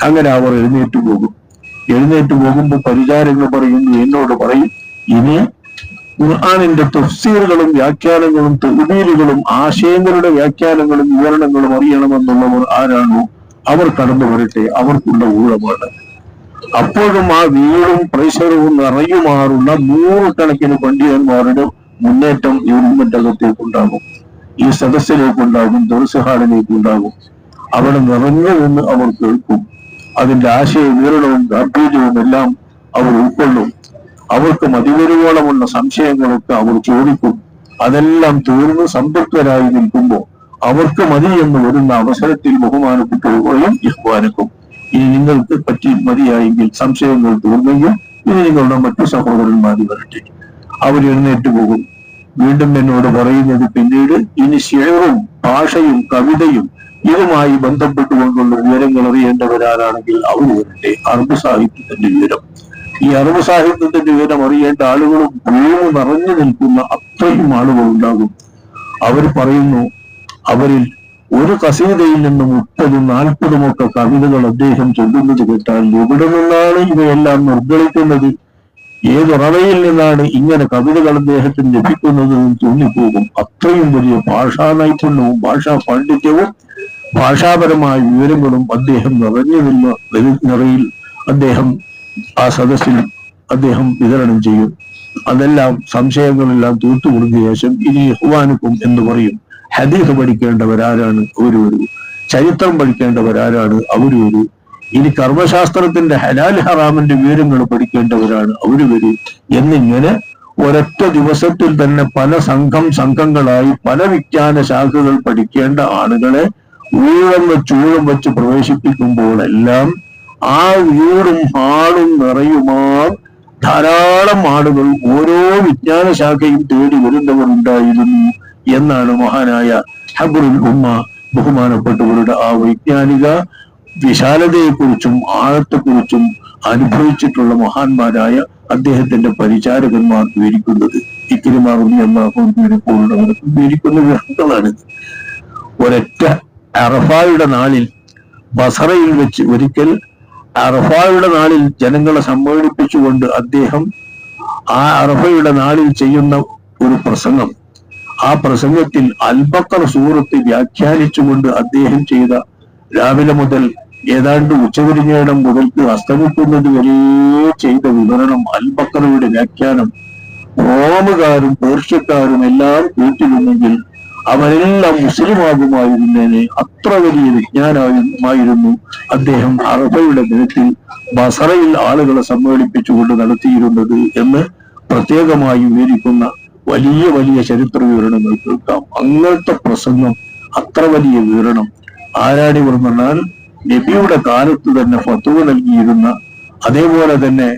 A: അങ്ങനെ അവർ എഴുന്നേറ്റ് പോകും. എഴുന്നേറ്റ് പോകുമ്പോൾ പരിചാരകർ പറയുന്നു, എന്നോട് പറയും, ഇനി ഖുർആനിന്റെ തഫ്സീറുകളും വ്യാഖ്യാനങ്ങളും തഅ്വീലുകളും ആശയങ്ങളുടെ വ്യാഖ്യാനങ്ങളും വിവരണങ്ങളും അറിയണമെന്നുള്ളവർ ആരാണോ അവർ കടന്നു വരട്ടെ, അവർക്കുള്ള ഊഴമാണ്. അപ്പോഴും ആ വീടും പരിസരവും നിറയുമാറുള്ള നൂറുകണക്കിന് പണ്ഡിതന്മാരുടെ മുന്നേറ്റം ഈ ഉമ്മന്റെ അകത്തേക്കുണ്ടാകും, ഈ സദസ്സിലേക്കുണ്ടാകും, ദർസുഹാളിലേക്കുണ്ടാകും. അവിടെ നിറഞ്ഞു നിന്ന് അവർ കേൾക്കും. അതിന്റെ ആശയ വിവരണവും ഗാംഭീര്യവും എല്ലാം അവർ ഉൾക്കൊള്ളും. അവർക്ക് മതിവരുവോളമുള്ള സംശയങ്ങളൊക്കെ അവർ ചോദിക്കും. അതെല്ലാം തീർന്ന് സംതൃപ്തരായി നിൽക്കുമ്പോൾ അവർക്ക് മതി എന്ന് വരുന്ന അവസരത്തിൽ ബഹുമാനപ്പെട്ടവരെയും ഇഹ്വാനക്കും ഇനി നിങ്ങൾക്ക് പറ്റി മതിയായെങ്കിൽ, സംശയങ്ങൾ തീർന്നെങ്കിൽ ഇനി നിങ്ങളുടെ മറ്റു സഹോദരന്മാർ വരട്ടെ. അവർ എഴുന്നേറ്റ് പോകും. വീണ്ടും എന്നോട് പറയുന്നത്, പിന്നീട് ഇനി ശിഅറും ഭാഷയും കവിതയും ഇതുമായി ബന്ധപ്പെട്ടുകൊണ്ടുള്ള വിവരങ്ങൾ അറിയേണ്ടവരാണെങ്കിൽ അവർ വരട്ടെ. അറബ് സാഹിത്യത്തിന്റെ വിവരം, ഈ അറബ് സാഹിത്യത്തിന്റെ വിവരം അറിയേണ്ട ആളുകളും ഭൂമി നിറഞ്ഞു നിൽക്കുന്ന അത്രയും ആളുകൾ ഉണ്ടാകും. അവർ പറയുന്നു, അവരിൽ ഒരു കസീതയിൽ നിന്നും 30-40 കവിതകൾ അദ്ദേഹം ചൊല്ലുന്നത് കേട്ടാൽ എവിടെ നിന്നാണ് ഇവയെല്ലാം നിർദ്ദളിക്കുന്നത്, ഏതൊറവയിൽ നിന്നാണ് ഇങ്ങനെ കവിതകൾ അദ്ദേഹത്തിന് ലഭിക്കുന്നത് എന്ന് തോന്നിപ്പോകും. അത്രയും വലിയ ഭാഷാ നൈപുണ്യവും ഭാഷാ പാണ്ഡിത്യവും ഭാഷാപരമായ വിവരങ്ങളും അദ്ദേഹം നിറയിൽ അദ്ദേഹം ആ സദസ്സിൽ അദ്ദേഹം വിതരണം ചെയ്യും. അതെല്ലാം സംശയങ്ങളെല്ലാം തീർത്തു കൊടുത്ത ശേഷം ഇനി ഇഹ്വാനുക്കും എന്ന് പറയും. ഹദീസ് പഠിക്കേണ്ടവരാരാണ്? അവർ വരൂ. ചരിത്രം പഠിക്കേണ്ടവരാരാണ്? അവർ വരൂ. ഇനി കർമ്മശാസ്ത്രത്തിന്റെ ഹലാൽ ഹറാമിന്റെ വിവരങ്ങൾ പഠിക്കേണ്ടവരാണ്, അവർ വരൂ. എന്നിങ്ങനെ ഒരൊറ്റ ദിവസത്തിൽ തന്നെ പല സംഘങ്ങളായി പല വിജ്ഞാന ശാഖകൾ പഠിക്കേണ്ട ആളുകളെ ഊഴം വെച്ച് പ്രവേശിപ്പിക്കുമ്പോഴെല്ലാം ആ വീടും ഹാളും നിറയുമാർ ധാരാളം ആളുകൾ ഓരോ വിജ്ഞാന ശാഖയും തേടി വരുന്നവരുണ്ടായിരുന്നു എന്നാണ് മഹാനായ ഹബ്റുൽ ഉമ്മ ബഹുമാനപ്പെട്ടവരുടെ ആ വൈജ്ഞാനിക വിശാലതയെക്കുറിച്ചും ആഴത്തെക്കുറിച്ചും അനുഭവിച്ചിട്ടുള്ള മഹാന്മാരായ അദ്ദേഹത്തിന്റെ പരിചാരകന്മാർ വിവരിക്കുന്നത്. ഇക്രിമ റളിയല്ലാഹു അൻഹു വിവരിക്കുന്ന വിവരങ്ങളാണിത്. ഒരൊറ്റ അറഫായുടെ നാളിൽ ബസറയിൽ വെച്ച് ഒരിക്കൽ അറഫായുടെ നാളിൽ ജനങ്ങളെ സമ്മേളിപ്പിച്ചുകൊണ്ട് അദ്ദേഹം ആ അറഫയുടെ നാളിൽ ചെയ്യുന്ന ഒരു പ്രസംഗം, ആ പ്രസംഗത്തിൽ അൽ-ബഖറ സൂറത്ത് വ്യാഖ്യാനിച്ചുകൊണ്ട് അദ്ദേഹം ചെയ്ത രാവിലെ മുതൽ ഏതാണ്ട് ഉച്ചതിരിഞ്ഞിടം മുതൽക്ക് അസ്തമിക്കുന്നത് വരെ ചെയ്ത വിവരണം, അൽ-ബഖറയുടെ വ്യാഖ്യാനം റോമുകാരും പേർഷ്യക്കാരും എല്ലാം കേട്ടിരുന്നെങ്കിൽ അവരെല്ലാം മുസ്ലിമാകുമായിരുന്നേനെ. അത്ര വലിയ വിജ്ഞാനമായിരുന്നു അദ്ദേഹം അറഫയുടെ ദിനത്തിൽ ബസറയിൽ ആളുകളെ സമ്മേളിപ്പിച്ചുകൊണ്ട് നടത്തിയിരുന്നത് എന്ന് പ്രത്യേകമായി വിവരിക്കുന്ന വലിയ വലിയ ചരിത്ര വിവരണങ്ങൾ കേൾക്കാം. അങ്ങനത്തെ പ്രസംഗം, അത്ര വലിയ വിവരണം ആരാണിവർ പറഞ്ഞാൽ നബിയുടെ കാലത്ത് തന്നെ ഫത്വ നൽകിയിരുന്ന, അതേപോലെ തന്നെ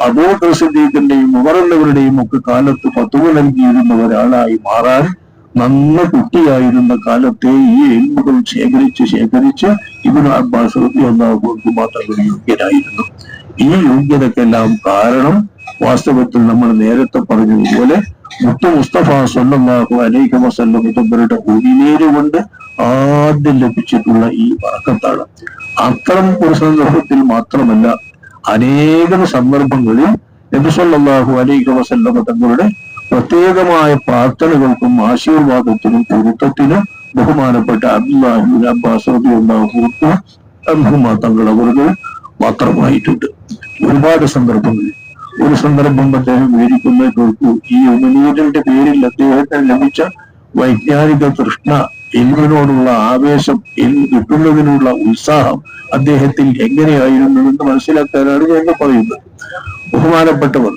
A: അബൂബക്കർ സിദ്ദീഖിന്റെയും ഉമറുള്ളവരുടെയും ഒക്കെ കാലത്ത് ഫത്വ നൽകിയിരുന്ന ഒരാളായി മാറാൻ നന്ന കുട്ടിയായിരുന്ന കാലത്തെ ഈ എൽമുകൾ ശേഖരിച്ച് ഇബ്നു അബ്ബാസ് റളിയല്ലാഹു അൻഹു മാത്രം യോഗ്യനായിരുന്നു. ഈ യോഗ്യതക്കെല്ലാം കാരണം വാസ്തവത്തിൽ നമ്മൾ നേരത്തെ പറഞ്ഞതുപോലെ മുത്തു മുസ്തഫ സ്വല്ലല്ലാഹു അലൈഹി വസല്ലം ഇവരുടെ ഉരിനീര് കൊണ്ട് ആദ്യം ലഭിച്ചിട്ടുള്ള ഈ ബറക്കത്താണ്. അത്തരം ഒരു സന്ദർഭത്തിൽ മാത്രമല്ല, അനേകം സന്ദർഭങ്ങളിൽ നബി സല്ലല്ലാഹു അലൈഹി വസല്ലം തങ്ങളുടെ പ്രത്യേകമായ പ്രാർത്ഥനകൾക്കും ആശീർവാദത്തിനും പൊരുത്തത്തിനും ബഹുമാനപ്പെട്ട അബ്ദുല്ലാഹി ഇബ്നു അബ്ബാസ് റളിയല്ലാഹു അൻഹുമാ തങ്ങൾ അവർക്ക് മാത്രമായിട്ടുണ്ട്. ഒരുപാട് സന്ദർഭങ്ങളിൽ ഒരു സന്ദർഭം അദ്ദേഹം വിവരിക്കുന്ന കേൾക്കൂ. ഈ ഉമനീറിന്റെ പേരിൽ അദ്ദേഹത്തിന് ലഭിച്ച വൈജ്ഞാനിക തൃഷ്ണ, ഇൽമിനോടുള്ള ആവേശം, ഇൽമ് കിട്ടുന്നതിനുള്ള ഉത്സാഹം അദ്ദേഹത്തിൽ എങ്ങനെയായിരുന്നുവെന്ന് മനസ്സിലാക്കാനാണ് ഞാൻ പറയുന്നത്. ബഹുമാനപ്പെട്ടവർ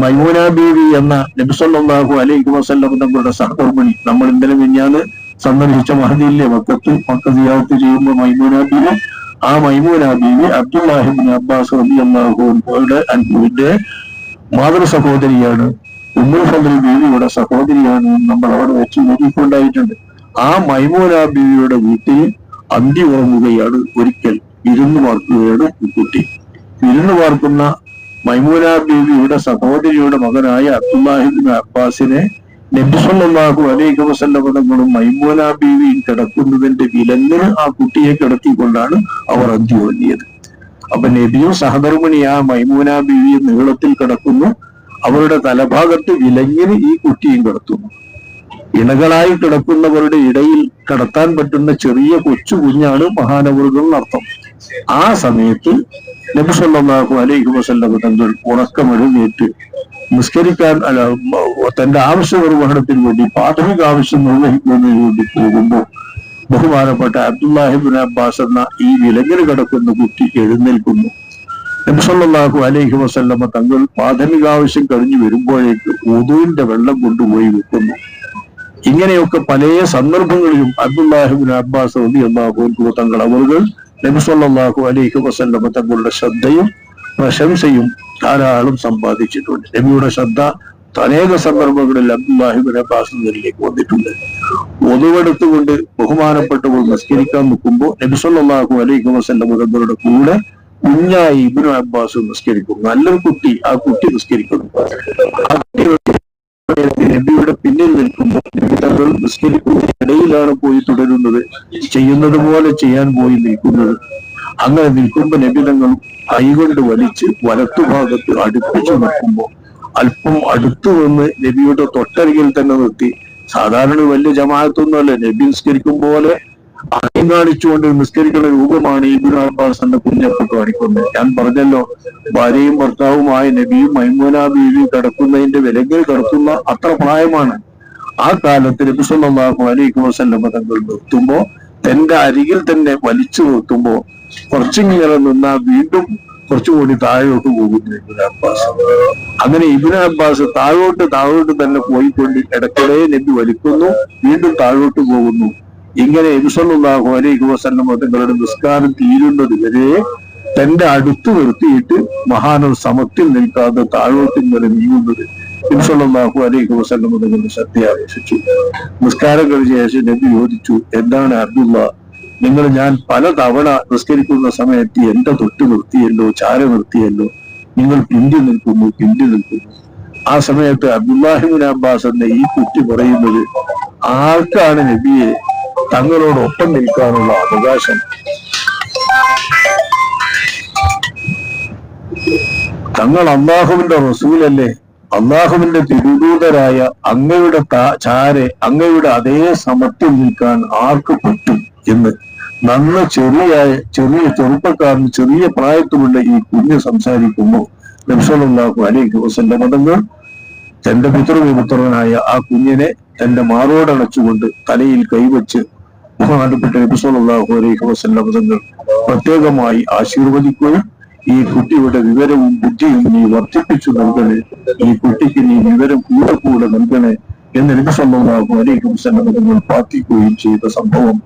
A: മൈമൂന ബീവി എന്ന നബി സല്ലല്ലാഹു അലൈഹി വസല്ലം തങ്ങളുടെ സഹധർമ്മിണി, നമ്മൾ ഇന്നലെ മിഞ്ഞാന്ന് സന്ദർശിച്ച മഹദിയിലെ മക്ക സിയാറത്ത് ചെയ്യുമ്പോൾ മൈമൂന ബീവി, ആ മൈമൂന ബീവി അബ്ദുല്ലാഹി ഇബ്നു അബ്ബാസ് റളിയല്ലാഹു അൻഹുവിന്റെ മാതൃ സഹോദരിയാണ്, ഉമ്മുൽ ഫദ്ൽ ബീവിയുടെ സഹോദരിയാണ്. നമ്മൾ അവിടെ വെച്ച് നോക്കിക്കൊണ്ടായിട്ടുണ്ട്. ആ മൈമൂന ബീവിയുടെ വീട്ടിൽ അന്തി ഉറങ്ങുകയാണ്. ഒരിക്കൽ വിരുന്നു പാർക്കുകയാണ് ഈ കുട്ടി. വിരുന്നു പാർക്കുന്ന മൈമൂന ബീവിയുടെ സഹോദരിയുടെ മകനായ അബ്ദുല്ലാഹി ഇബ്നു അബ്ബാസിനെ നബി സല്ലല്ലാഹു അലൈഹി വസല്ലം തങ്ങളും മൈമൂന ബീവിയും കിടക്കുന്നതിന്റെ വിലങ്ങിന് ആ കുട്ടിയെ കിടത്തിക്കൊണ്ടാണ് അവർ അന്തി ഉറങ്ങിയത്. അപ്പൊ നബിയും സഹധർമ്മിണി ആ മൈമൂന ബീവിയും നീളത്തിൽ കിടക്കുന്നു. അവരുടെ തലഭാഗത്ത് വിലങ്ങിന് ഈ കുട്ടിയും കിടത്തുന്നു. ഇണകളായി കിടക്കുന്നവരുടെ ഇടയിൽ കിടത്താൻ പറ്റുന്ന ചെറിയ കൊച്ചു കുഞ്ഞാണ് മഹാനവറുകൾ എന്നർത്ഥം. ആ സമയത്ത് നബി സല്ലല്ലാഹു അലൈഹി വസല്ലം തങ്ങൾ ഉറക്കമെഴുന്നേറ്റ് നിസ്കരിക്കാൻ തന്റെ ആവശ്യ നിർവഹണത്തിന് വേണ്ടി, പ്രാഥമിക ആവശ്യം നിർവഹിക്കുന്നതിന് വേണ്ടി പോകുമ്പോൾ ബഹുമാനപ്പെട്ട അബ്ദുല്ലാഹി ഇബ്നു അബ്ബാസ് എന്ന ഈ വിലങ്ങിന് കിടക്കുന്ന കുട്ടി എഴുന്നേൽക്കുന്നു. നബി സല്ലല്ലാഹു അലൈഹി വസല്ലം തങ്ങൾ പ്രാഥമിക ആവശ്യം കഴിഞ്ഞു വരുമ്പോഴേക്ക് വുദൂഇന്റെ വെള്ളം കൊണ്ടുപോയി വെക്കുന്നു. ഇങ്ങനെയൊക്കെ പല സന്ദർഭങ്ങളിലും അബ്ദുല്ലാഹി ഇബ്നു അബ്ബാസ് റളിയല്ലാഹു അൻഹു തങ്ങൾ അവர்கள் നബി സല്ലല്ലാഹു അലൈഹി വസല്ലം തങ്ങളുടെ ശ്രദ്ധയും പ്രശംസയും ധാരാളം സമ്പാദിച്ചിട്ടുണ്ട്. നബിയുടെ ശ്രദ്ധ അനേക സന്ദർഭങ്ങളിൽ അബ്ദുല്ലാഹി ഇബ്നു അബ്ബാസിലേക്ക് വന്നിട്ടുണ്ട്. ഒതുവെടുത്തുകൊണ്ട് ബഹുമാനപ്പെട്ടവർ നിസ്കരിക്കാൻ നിൽക്കുമ്പോൾ നബി സല്ലല്ലാഹു അലൈഹി വസല്ലം തങ്ങളുടെ കൂടെ കുഞ്ഞായി ഇബ്നു അബ്ബാസ് നിസ്കരിക്കും. നല്ലൊരു കുട്ടി, ആ കുട്ടി നിസ്കരിക്കുന്നു. ആ കുട്ടി നബിയുടെ പിന്നിൽ നിൽക്കുമ്പോൾ നബി തങ്ങൾ നിസ്കരിക്കുന്നതിനിടയിലാണ് പോയി തുടരുന്നത്, ചെയ്യുന്നത് പോലെ ചെയ്യാൻ പോയി നിൽക്കുന്നത്. അങ്ങനെ നിൽക്കുമ്പോൾ നബി തങ്ങൾ കൈകൊണ്ട് വലിച്ച് വലത്തുഭാഗത്ത് അടുപ്പിച്ചു നിൽക്കുമ്പോൾ അല്പം അടുത്തു വന്ന് നബിയുടെ തൊട്ടരികിൽ തന്നെ നിർത്തി. സാധാരണ വലിയ ജമാഅത്തൊന്നുമല്ല, നബി നിസ്കരിക്കും പോലെ ആദ്യം കാണിച്ചുകൊണ്ട് നിസ്കരിക്കുന്ന രൂപമാണ് ഇബ്നു അബ്ബാസ് എന്ന കുഞ്ഞപ്പ് കാണിക്കുന്നത്. ഞാൻ പറഞ്ഞല്ലോ, ഭാര്യയും ഭർത്താവുമായ നബിയും മൈമൂന ബീവിയും കിടക്കുന്നതിന്റെ വിലങ്ങിൽ കിടക്കുന്ന അത്ര പ്രായമാണ്. ആ കാലത്ത് നബി സല്ലല്ലാഹു അലൈഹി വസല്ലം തങ്ങൾ നിർത്തുമ്പോ തന്റെ അരികിൽ തന്നെ വലിച്ചു നിർത്തുമ്പോ കുറച്ചിങ്ങനെ നിന്നാൽ വീണ്ടും കുറച്ചുകൂടി താഴോട്ട് പോകുന്നു ഇബ്നു അബ്ബാസ്. അങ്ങനെ ഇബ്നു അബ്ബാസ് താഴോട്ട് തന്നെ പോയിക്കൊണ്ട് ഇടയ്ക്കിടെ നബി വലിക്കുന്നു, വീണ്ടും താഴോട്ട് പോകുന്നു. ഇങ്ങനെ നബി സല്ലല്ലാഹു അലൈഹി വസല്ലം തങ്ങളുടെ നിസ്കാരം തീരുന്നത് വരെ തന്റെ അടുത്ത് നിർത്തിയിട്ട് മഹാനർ സമത്തിൽ നിൽക്കാതെ താഴോട്ട് ഇങ്ങനെ നീങ്ങുന്നത് നബി സല്ലല്ലാഹു അലൈഹി വസല്ലം തങ്ങളുടെ ശ്രദ്ധയാകർഷിച്ചു. നിസ്കാരം കഴിഞ്ഞ ശേഷം നബി ചോദിച്ചു, എന്താണ് അബ്ദുള്ള, ഞാൻ പല തവണ നിസ്കരിക്കുന്ന സമയത്ത് എന്റെ തൊട്ട് നിർത്തിയല്ലോ, ചാര നിർത്തിയല്ലോ, നിങ്ങൾ പിന്തി നിൽക്കുന്നു. ആ സമയത്ത് അബ്ദുല്ലാഹി ഇബ്നു അബ്ബാസ് എന്ന ഈ കുട്ടി പറയുന്നത്, ആർക്കാണ് നബിയെ തങ്ങളോടൊപ്പം നിൽക്കാനുള്ള അവകാശം? തങ്ങൾ അള്ളാഹുവിന്റെ റസൂലല്ലേ, അള്ളാഹുവിന്റെ തിരുദൂതരായ അങ്ങയുടെ അങ്ങയുടെ അതേ സമത്തിൽ നിൽക്കാൻ ആർക്ക് പറ്റും എന്ന് നന്ന ചെറിയ ചെറുപ്പക്കാരൻ ചെറിയ പ്രായത്തിലുള്ള ഈ കുഞ്ഞ് സംസാരിക്കുമ്പോൾ നബി സല്ലല്ലാഹു അലൈഹി വസല്ലം തങ്ങൾ തന്റെ പിതൃപുത്രനായ ആ കുഞ്ഞിനെ തന്റെ മാറോടണച്ചുകൊണ്ട് തലയിൽ കൈവച്ച് ബഹുമാനപ്പെട്ട നബി സല്ലല്ലാഹു അലൈഹി വസല്ലം തങ്ങൾ പ്രത്യേകമായി ആശീർവദിക്കുകയും ഈ കുട്ടിയുടെ വിവരവും ബുദ്ധിയും നീ വർദ്ധിപ്പിച്ചു നൽകണേ, ഈ കുട്ടിക്ക് നീ വിവരം കൂടെ നൽകണേ എന്ന് നബി സല്ലല്ലാഹു അലൈഹി വസല്ലം തങ്ങൾ പ്രാർത്ഥിക്കുകയും ചെയ്ത സംഭവം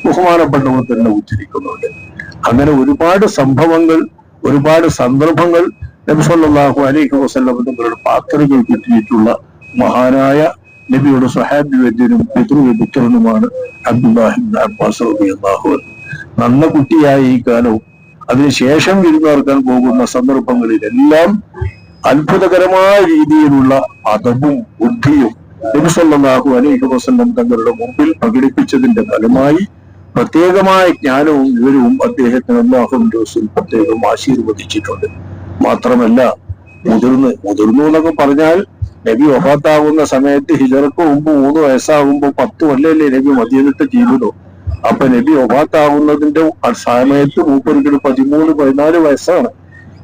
A: ബഹുമാനപ്പെട്ടവർ തന്നെ ഉദ്ധരിക്കുന്നുണ്ട്. അങ്ങനെ ഒരുപാട് സംഭവങ്ങൾ, ഒരുപാട് സന്ദർഭങ്ങൾ നബി സല്ലല്ലാഹു അലൈഹി വസല്ലം തങ്ങളുടെ പാത്രകൾ കിട്ടിയിട്ടുള്ള മഹാനായ നബിയുടെ സ്വഹാബി വര്യനും പിതൃപുത്രനുമാണ് അബ്ദുല്ലാഹി ഇബ്നു അബ്ബാസ് റളിയല്ലാഹു അൻഹു. നന്ന കുട്ടിയായ ഈ കാലവും അതിനുശേഷം വിരുന്നോർക്കാൻ പോകുന്ന സന്ദർഭങ്ങളിലെല്ലാം അത്ഭുതകരമായ രീതിയിലുള്ള അതവും ബുദ്ധിയും നബി സല്ലല്ലാഹു അലൈഹി വസല്ലം തങ്ങളുടെ മുമ്പിൽ പ്രകടിപ്പിച്ചതിന്റെ ഫലമായി പ്രത്യേകമായ ജ്ഞാനവും വിവരവും അദ്ദേഹത്തിന് അല്ലാഹുവിന്റെ റസൂൽ പ്രത്യേകം ആശീർവദിച്ചിട്ടുണ്ട്. മാത്രമല്ല മുതിർന്നു എന്നൊക്കെ പറഞ്ഞാൽ നബി വഫാത്താകുന്ന സമയത്ത് ഹിജറക്ക് മുമ്പ് 3 വയസ്സാകുമ്പോൾ 10 കൊല്ലല്ലേ നബി മദീനത്തെ ജീവിതം. അപ്പൊ നബി വഫാത്താകുന്നതിന്റെ സമയത്ത് മൂപ്പർക്ക് 13-14 വയസ്സാണ്.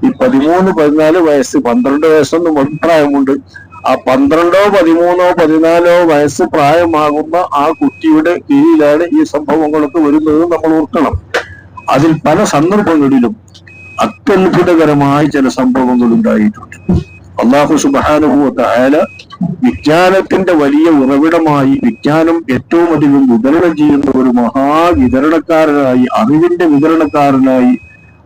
A: ഈ 13-14 വയസ്സ്, 12 വയസ്സൊന്നും അഭിപ്രായമുണ്ട്. ആ 12, 13, 14 വയസ്സ് പ്രായമാകുന്ന ആ കുട്ടിയുടെ കീഴിലാണ് ഈ സംഭവങ്ങളൊക്കെ വരുന്നത് നമ്മൾ ഓർക്കണം. അതിൽ പല സന്ദർഭങ്ങളിലും അത്യത്ഭുതകരമായ ചില സംഭവങ്ങൾ ഉണ്ടായിട്ടുണ്ട്. അല്ലാഹു സുബ്ഹാനഹു വ തആല വിജ്ഞാനത്തിന്റെ വലിയ ഉറവിടമായി, വിജ്ഞാനം ഏറ്റവും അധികം വിതരണം ചെയ്യുന്ന ഒരു മഹാവിതരണക്കാരനായി, അറിവിന്റെ വിതരണക്കാരനായി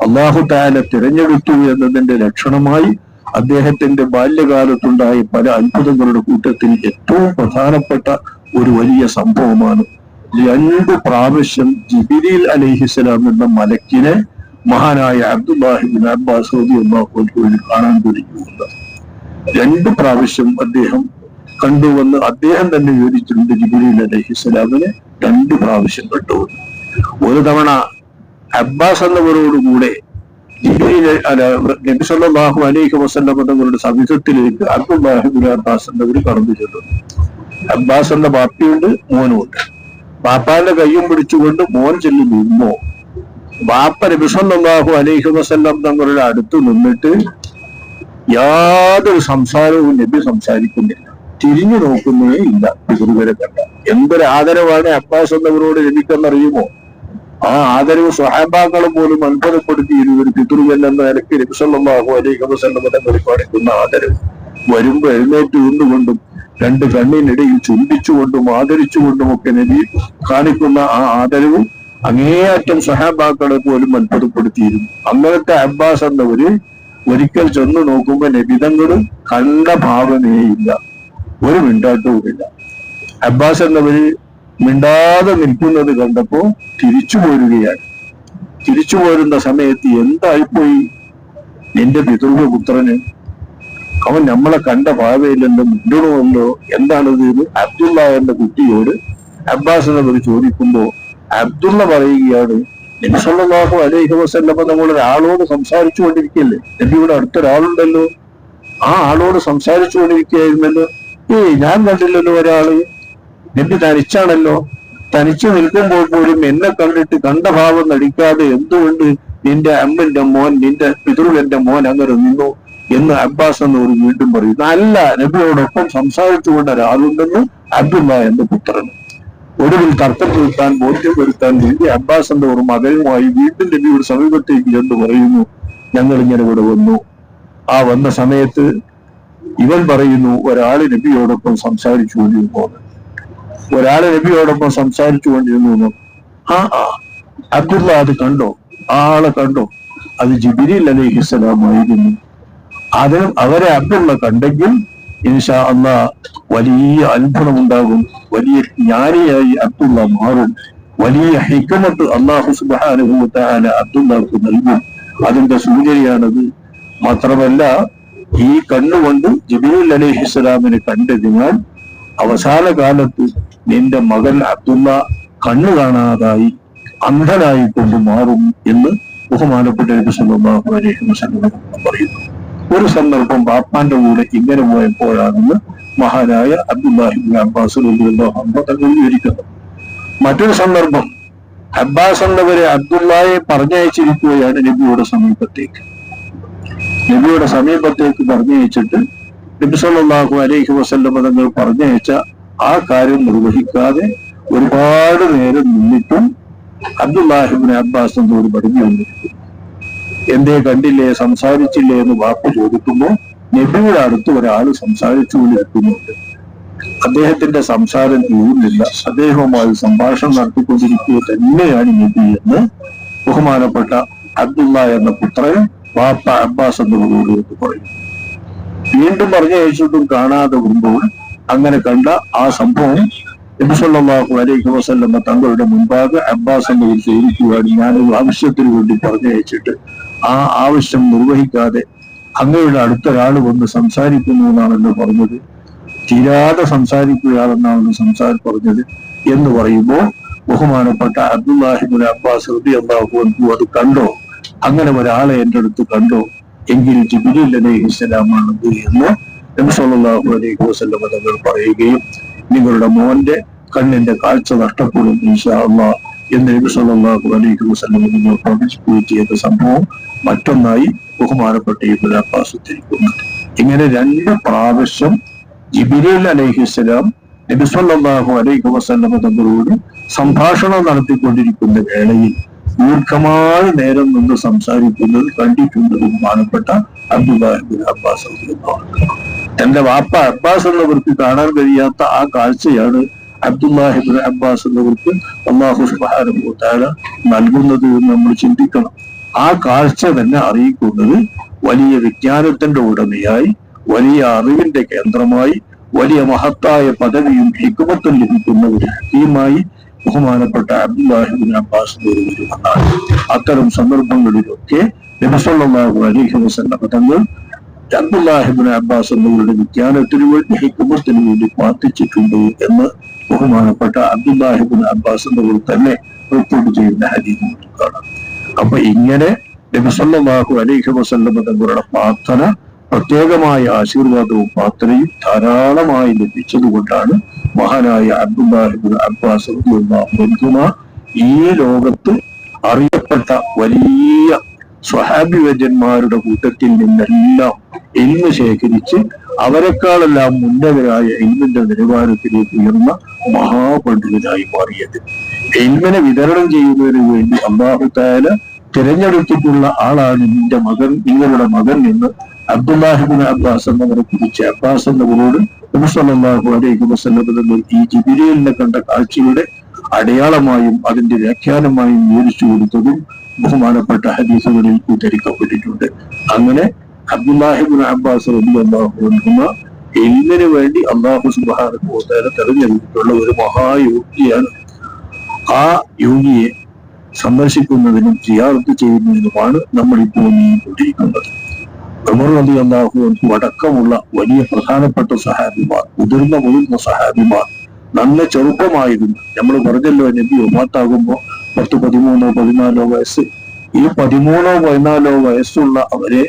A: അല്ലാഹു തആല തിരഞ്ഞെടുത്തു എന്നതിന്റെ ലക്ഷണമായി അദ്ദേഹത്തിന്റെ ബാല്യകാലത്തുണ്ടായ പല അത്ഭുതങ്ങളുടെ കൂട്ടത്തിൽ ഏറ്റവും പ്രധാനപ്പെട്ട ഒരു വലിയ സംഭവമാണ് 2 പ്രാവശ്യം ജിബ്രീൽ അലൈഹിസ്സലാം എന്ന മലക്കിനെ മഹാനായ അബ്ദുല്ലാഹി ഇബ്നു അബ്ബാസ് റളിയല്ലാഹു അൻഹു കാണാൻ തുടങ്ങിയത്. 2 പ്രാവശ്യം അദ്ദേഹം കണ്ടുവന്ന് അദ്ദേഹം തന്നെ വിവരിച്ചിട്ടുണ്ട്. ജിബ്രീൽ അലൈഹിസ്സലാമിനെ 2 പ്രാവശ്യം കണ്ടു. ഒരു തവണ അബ്ബാസ് എന്നവരോടുകൂടെ നബി സല്ലല്ലാഹു അലൈഹി വസല്ലം തങ്ങളുടെ സവിധത്തിലേക്ക് അബ്ദുല്ലാഹി ഇബ്നു അബ്ബാസ് എന്നവർ കടന്നു ചെല്ലുന്നു. അബ്ബാസ് എന്ന ബാപ്പയുണ്ട്, മോനുമുണ്ട്. ബാപ്പാന്റെ കയ്യും പിടിച്ചുകൊണ്ട് മോൻ ചെല്ലുമ്പോ ബാപ്പ നബി സല്ലല്ലാഹു അലൈഹി വസല്ലം തങ്ങളുടെ അടുത്ത് നിന്നിട്ട് യാതൊരു സംസാരവും നബി സംസാരിക്കുന്നില്ല, തിരിഞ്ഞു നോക്കുന്നേ ഇല്ല. പിതൃവരെ കണ്ട എന്തൊരു ആദരവാണ് അബ്ബാസ് എന്നവരോട് ലഭിക്കെന്നറിയുമോ? ആ ആദരവ് സ്വഹാബാക്കളെ പോലും അത്ഭുതപ്പെടുത്തിയിരുന്നു. ഒരു പിതൃവൻ എന്ന നിലയ്ക്ക് നബി സല്ലല്ലാഹു അലൈഹി വസല്ലം തങ്ങൾ കാണിക്കുന്ന ആദരവ്. വരുമ്പോ എഴുന്നേറ്റ് നിന്നുകൊണ്ടും 2 കണ്ണിനിടയിൽ ചുംബിച്ചുകൊണ്ടും ആദരിച്ചുകൊണ്ടും ഒക്കെ നബി കാണിക്കുന്ന ആ ആദരവ് അങ്ങേയറ്റം സ്വഹാബാക്കളെ പോലും അത്ഭുതപ്പെടുത്തിയിരുന്നു. അങ്ങനത്തെ അബ്ബാസ് എന്നവര് ഒരിക്കൽ ചെന്ന് നോക്കുമ്പോ നബിതങ്ങളും കണ്ട ഭാവനേയില്ല, ഒരു മിണ്ടാട്ടവുമില്ല. അബ്ബാസ് എന്നവര് മിണ്ടാതെ നിൽക്കുന്നത് കണ്ടപ്പോ തിരിച്ചു പോരുകയാണ്. തിരിച്ചു പോരുന്ന സമയത്ത് എന്തായിപ്പോയി നിന്റെ പിതൃപുത്രന്? അവൻ നമ്മളെ കണ്ട ഭാവയിലെന്തോ മിണ്ടണമല്ലോ, എന്താണിത് എന്ന് അബ്ദുള്ള എന്ന കുട്ടിയോട് അബ്ബാസ് എന്നവർ ചോദിക്കുമ്പോ അബ്ദുള്ള പറയുകയാണ്, നബി സല്ലല്ലാഹു അലൈഹി വസല്ലം നമ്മളൊരാളോട് സംസാരിച്ചു കൊണ്ടിരിക്കുകയല്ലേ, നബിയുടെ അടുത്തൊരാളുണ്ടല്ലോ, ആ ആളോട് സംസാരിച്ചു കൊണ്ടിരിക്കുകയായിരുന്നല്ലോ. ഞാൻ കണ്ടില്ലല്ലോ ഒരാള്, നബി തനിച്ചാണല്ലോ. തനിച്ചു നിൽക്കുമ്പോൾ പോലും എന്നെ കണ്ടിട്ട് കണ്ട ഭാവം നടിക്കാതെ എന്തുകൊണ്ട് നിന്റെ അമ്മന്റെ മോൻ, നിന്റെ പിതൃവന്റെ മോൻ അങ്ങനെ നിന്നു എന്ന് അബ്ബാസ് എന്നവർ വീണ്ടും പറയുന്നു. അല്ല, നബിയോടൊപ്പം സംസാരിച്ചുകൊണ്ട് ഒരാളുണ്ടെന്ന് അബ്ദുള്ള എന്റെ പുത്രൻ. ഒടുവിൽ തർക്കം തീർക്കാൻ, ബോധ്യം വരുത്താൻ വേണ്ടി അബ്ബാസ് എന്നവർ മകനുമായി വീണ്ടും നബിയുടെ സമീപത്തേക്ക് എന്ന് പറയുന്നു, ഞങ്ങൾ ഇങ്ങനെ ഇവിടെ വന്നു. ആ വന്ന സമയത്ത് ഇവൻ പറയുന്നു, ഒരാള് നബിയോടൊപ്പം സംസാരിച്ചു കൊണ്ടിരുന്നു. ഒരാള് നബിയോടൊപ്പം സംസാരിച്ചു കൊണ്ടിരുന്നു. അബ്ദുള്ള അത് കണ്ടോ? ആ ആളെ കണ്ടോ? അത് ജിബ്രീൽ അലൈഹിസ്സലാമായിരുന്നു. അവരെ അബ്ദുള്ള കണ്ടെങ്കിൽ ഇൻഷാ അല്ലാഹ് വലിയ അത്ഭുതമുണ്ടാകും, വലിയ ജ്ഞാനിയായി അബ്ദുള്ള മാറും, വലിയ ഹിക്മത്ത് അല്ലാഹു സുബ്ഹാനഹു വ തആല അബ്ദുള്ളക്ക് നൽകും. അതിന്റെ സൂചനയാണത്. മാത്രമല്ല, ഈ കണ്ണുകൊണ്ട് ജിബ്രീൽ അലൈഹിസ്സലാമിനെ കണ്ടതിനാൽ അവസാന കാലത്ത് നിന്റെ മകൻ അബ്ദുള്ള കണ്ണു കാണാതായി അന്ധനായി കൊണ്ട് മാറും എന്ന് ബഹുമാനപ്പെട്ട നബി സല്ലല്ലാഹു അലൈഹി വസല്ലം പറയുന്നു. ഒരു സന്ദർഭം ബാപ്പാന്റെ കൂടെ ഇങ്ങനെ പോയപ്പോഴാണെന്ന് മഹാനായ അബ്ദുല്ലാഹി ഇബ്നു അബ്ബാസ് റളിയല്ലാഹു അൻഹു തങ്ങൾ വിവരിക്കുന്നു. മറ്റൊരു സന്ദർഭം, അബ്ബാസ് എന്നവരെ അബ്ദുള്ളയെ പറഞ്ഞയച്ചിരിക്കുകയാണ് നബിയുടെ സമീപത്തേക്ക്. നബിയുടെ സമീപത്തേക്ക് പറഞ്ഞയച്ചിട്ട് നബി സല്ലല്ലാഹു അലൈഹി വസല്ലം തങ്ങൾ പറഞ്ഞയച്ച ആ കാര്യം നിർവഹിക്കാതെ ഒരുപാട് നേരം നിന്നിട്ടും അബ്ദുല്ലാഹി ഇബ്നു അബ്ബാസ് എന്നവർ മടങ്ങി വന്നിരിക്കുന്നു. എന്തേ കണ്ടില്ലേ, സംസാരിച്ചില്ലേ എന്ന് വാക്ക് ചോദിക്കുമ്പോൾ നബിയുടെ അടുത്ത് ഒരാൾ സംസാരിച്ചുകൊണ്ടിരിക്കുന്നുണ്ട്. അദ്ദേഹത്തിന്റെ സംസാരം തീരുന്നില്ല, അദ്ദേഹവുമായി സംഭാഷണം നടത്തിക്കൊണ്ടിരിക്കുക തന്നെയാണ് നബി എന്ന് ബഹുമാനപ്പെട്ട അബ്ദുള്ള എന്ന പുത്രൻ വാപ്പ അബ്ബാസ് എന്നവരോട് എന്ന് പറയും. വീണ്ടും പറഞ്ഞയച്ചിട്ടും കാണാതെ വരുമ്പോൾ അങ്ങനെ കണ്ട ആ സംഭവം നബി സല്ലല്ലാഹു അലൈഹി വസല്ലം തങ്ങളുടെ മുൻപാകെ അബ്ബാസ് എന്നവർ ചോദിക്കുകയാണ്, ഞാനൊരു ആവശ്യത്തിന് വേണ്ടി പറഞ്ഞയച്ചിട്ട് ആ ആവശ്യം നിർവഹിക്കാതെ അങ്ങയുടെ അടുത്തൊരാൾ വന്ന് സംസാരിക്കുന്നു എന്നാണല്ലോ പറഞ്ഞത്, തീരാതെ സംസാരിക്കുകയാണെന്നാണല്ലോ പറഞ്ഞത് എന്ന് പറയുമ്പോൾ ബഹുമാനപ്പെട്ട അബ്ദുല്ലാഹി ഇബ്നു അബ്ബാസ് റളിയല്ലാഹു അൻഹു അത് കണ്ടോ? അങ്ങനെ ഒരാളെ എൻ്റെ അടുത്ത് കണ്ടോ എങ്കിൽ ജിബ്രീൽ അലൈഹിസ്സലാമാണത് എന്ന് നബി സല്ലല്ലാഹു അലൈഹി വസല്ലം തങ്ങൾ പറയുകയും നിങ്ങളുടെ മോന്റെ കണ്ണിന്റെ കാഴ്ച നഷ്ടപ്പെടും ഇൻഷാ അല്ലാഹ് എന്ന് നബി സല്ലല്ലാഹു അലൈഹി വസല്ലം നിങ്ങൾ പ്രവചിക്കുകയും ചെയ്ത സംഭവം മറ്റൊന്നായി ബഹുമാനപ്പെട്ട ഇബ്നു അബ്ബാസ് ഉദ്ധരിക്കുന്നത്. ഇങ്ങനെ 2 പ്രാവശ്യം ജിബ്രീൽ അലൈഹിസ്സലാം നബി സല്ലല്ലാഹു അലൈഹി വസല്ലം തങ്ങളോട് സംഭാഷണം നടത്തിക്കൊണ്ടിരിക്കുന്ന വേളയിൽ ദീർഘമായ നേരം നിന്ന് സംസാരിക്കുന്നത് കണ്ടിട്ടുണ്ട് ബഹുമാനപ്പെട്ട അബ്ദുല്ലാഹി ഇബ്നു അബ്ബാസ് റളിയല്ലാഹു അൻഹു. തന്റെ വാപ്പ അബ്ബാസ് എന്നവർക്ക് കാണാൻ കഴിയാത്ത ആ കാഴ്ചയാണ് അബ്ദുല്ലാഹി ഇബ്നു അബ്ബാസ് എന്നവർക്ക് അല്ലാഹു സുബ്ഹാനഹു വ തആല നൽകുന്നത് എന്ന് നമ്മൾ ചിന്തിക്കണം. ആ കാഴ്ച തന്നെ അറിയിക്കുന്നത് വലിയ വിജ്ഞാനത്തിന്റെ ഉടമയായി, വലിയ അറിവിന്റെ കേന്ദ്രമായി, വലിയ മഹത്തായ പദവിയും ഹിക്മത്തും ലഭിക്കുന്ന ഒരു ഹക്കീമായി ബഹുമാനപ്പെട്ട അബ്ദുല്ലാഹി ഇബ്നു അബ്ബാസ് വരുമെന്നാണ്. അത്തരം സന്ദർഭങ്ങളിലൊക്കെ നബി സല്ലല്ലാഹു അലൈഹി വസല്ലം തങ്ങൾ അബ്ദുല്ലാഹി ഇബ്നു അബ്ബാസ് എന്നവരുടെ വിജ്ഞാനത്തിനു വേണ്ടി ഹിക്മത്തിനു വേണ്ടി പ്രാർത്ഥിച്ചിട്ടുണ്ട് എന്ന് ബഹുമാനപ്പെട്ട അബ്ദുല്ലാഹി ഇബ്നു അബ്ബാസ് എന്നവർ തന്നെ റിപ്പോർട്ട് ചെയ്യുന്ന ഹദീസ് കാണാം. അപ്പൊ ഇങ്ങനെ നബി സല്ലല്ലാഹു അലൈഹി വസല്ലം തങ്ങളുടെ പ്രാർത്ഥന, പ്രത്യേകമായ ആശീർവാദവും പ്രാർത്ഥനയും ധാരാളമായി ലഭിച്ചതുകൊണ്ടാണ് മഹാനായ അബ്ദുല്ലാഹി ഇബ്നു അബ്ബാസ് റളിയല്ലാഹു അൻഹു ഈ ലോകത്ത് അറിയപ്പെട്ട വലിയ സ്വഹാബിവര്യന്മാരുടെ കൂട്ടത്തിൽ നിന്നെല്ലാം ഇൽമ് ശേഖരിച്ച് അവരെക്കാളെല്ലാം ഉന്നതരായ ഇൽമിന്റെ നിലവാരത്തിലേക്ക് ഉയർന്ന മഹാപണ്ഡിതനായി മാറിയത്. ഇൽമിനെ വിതരണം ചെയ്യുന്നതിന് വേണ്ടി അല്ലാഹു തആല തിരഞ്ഞെടുത്തിട്ടുള്ള ആളാണ് നിങ്ങളുടെ മകൻ എന്ന് അബ്ദുല്ലാഹി ഇബ്നു അബ്ബാസ് എന്നവരെ കുറിച്ച് അബ്ബാസ് എന്നവരോട് നബി സല്ലല്ലാഹു അലൈഹി വസല്ലം തങ്ങൾ ഈ ജിബ്രീലിനെ കണ്ട കാഴ്ചയുടെ അടയാളമായും അതിന്റെ വ്യാഖ്യാനമായും വിവരിച്ചു കൊടുത്തതും ബഹുമാനപ്പെട്ട ഹദീസുകളിൽ ഉദ്ധരിക്കപ്പെട്ടിട്ടുണ്ട്. അങ്ങനെ അബ്ദുല്ലാഹി ഇബ്നു അബ്ബാസ് റളിയല്ലാഹു അൻഹു ഇൽമിന് വേണ്ടി അല്ലാഹു സുബ്ഹാനഹു വ തആല തെരഞ്ഞെടുത്തിട്ടുള്ള ഒരു മഹായോഗിയാണ്. ആ യോഗിയെ സന്ദർശിക്കുന്നതിനും സിയാറത്ത് ചെയ്യുന്നതിനുമാണ് നമ്മൾ ഇപ്പോൾ നീങ്ങിക്കൊണ്ടിരിക്കുന്നത്. ഉമർ റളിയല്ലാഹു അൻഹു അടക്കമുള്ള വലിയ പ്രധാനപ്പെട്ട സഹാബിമാർ, മുതിർന്ന സഹാബിമാർ നല്ല ചെറുപ്പമായിരുന്നു. നമ്മൾ പറഞ്ഞല്ലോ നബി വഫാത്താകുമ്പോ 10, 13, 14 വയസ്സ്. ഈ 13, 14 വയസ്സുള്ള അവരെ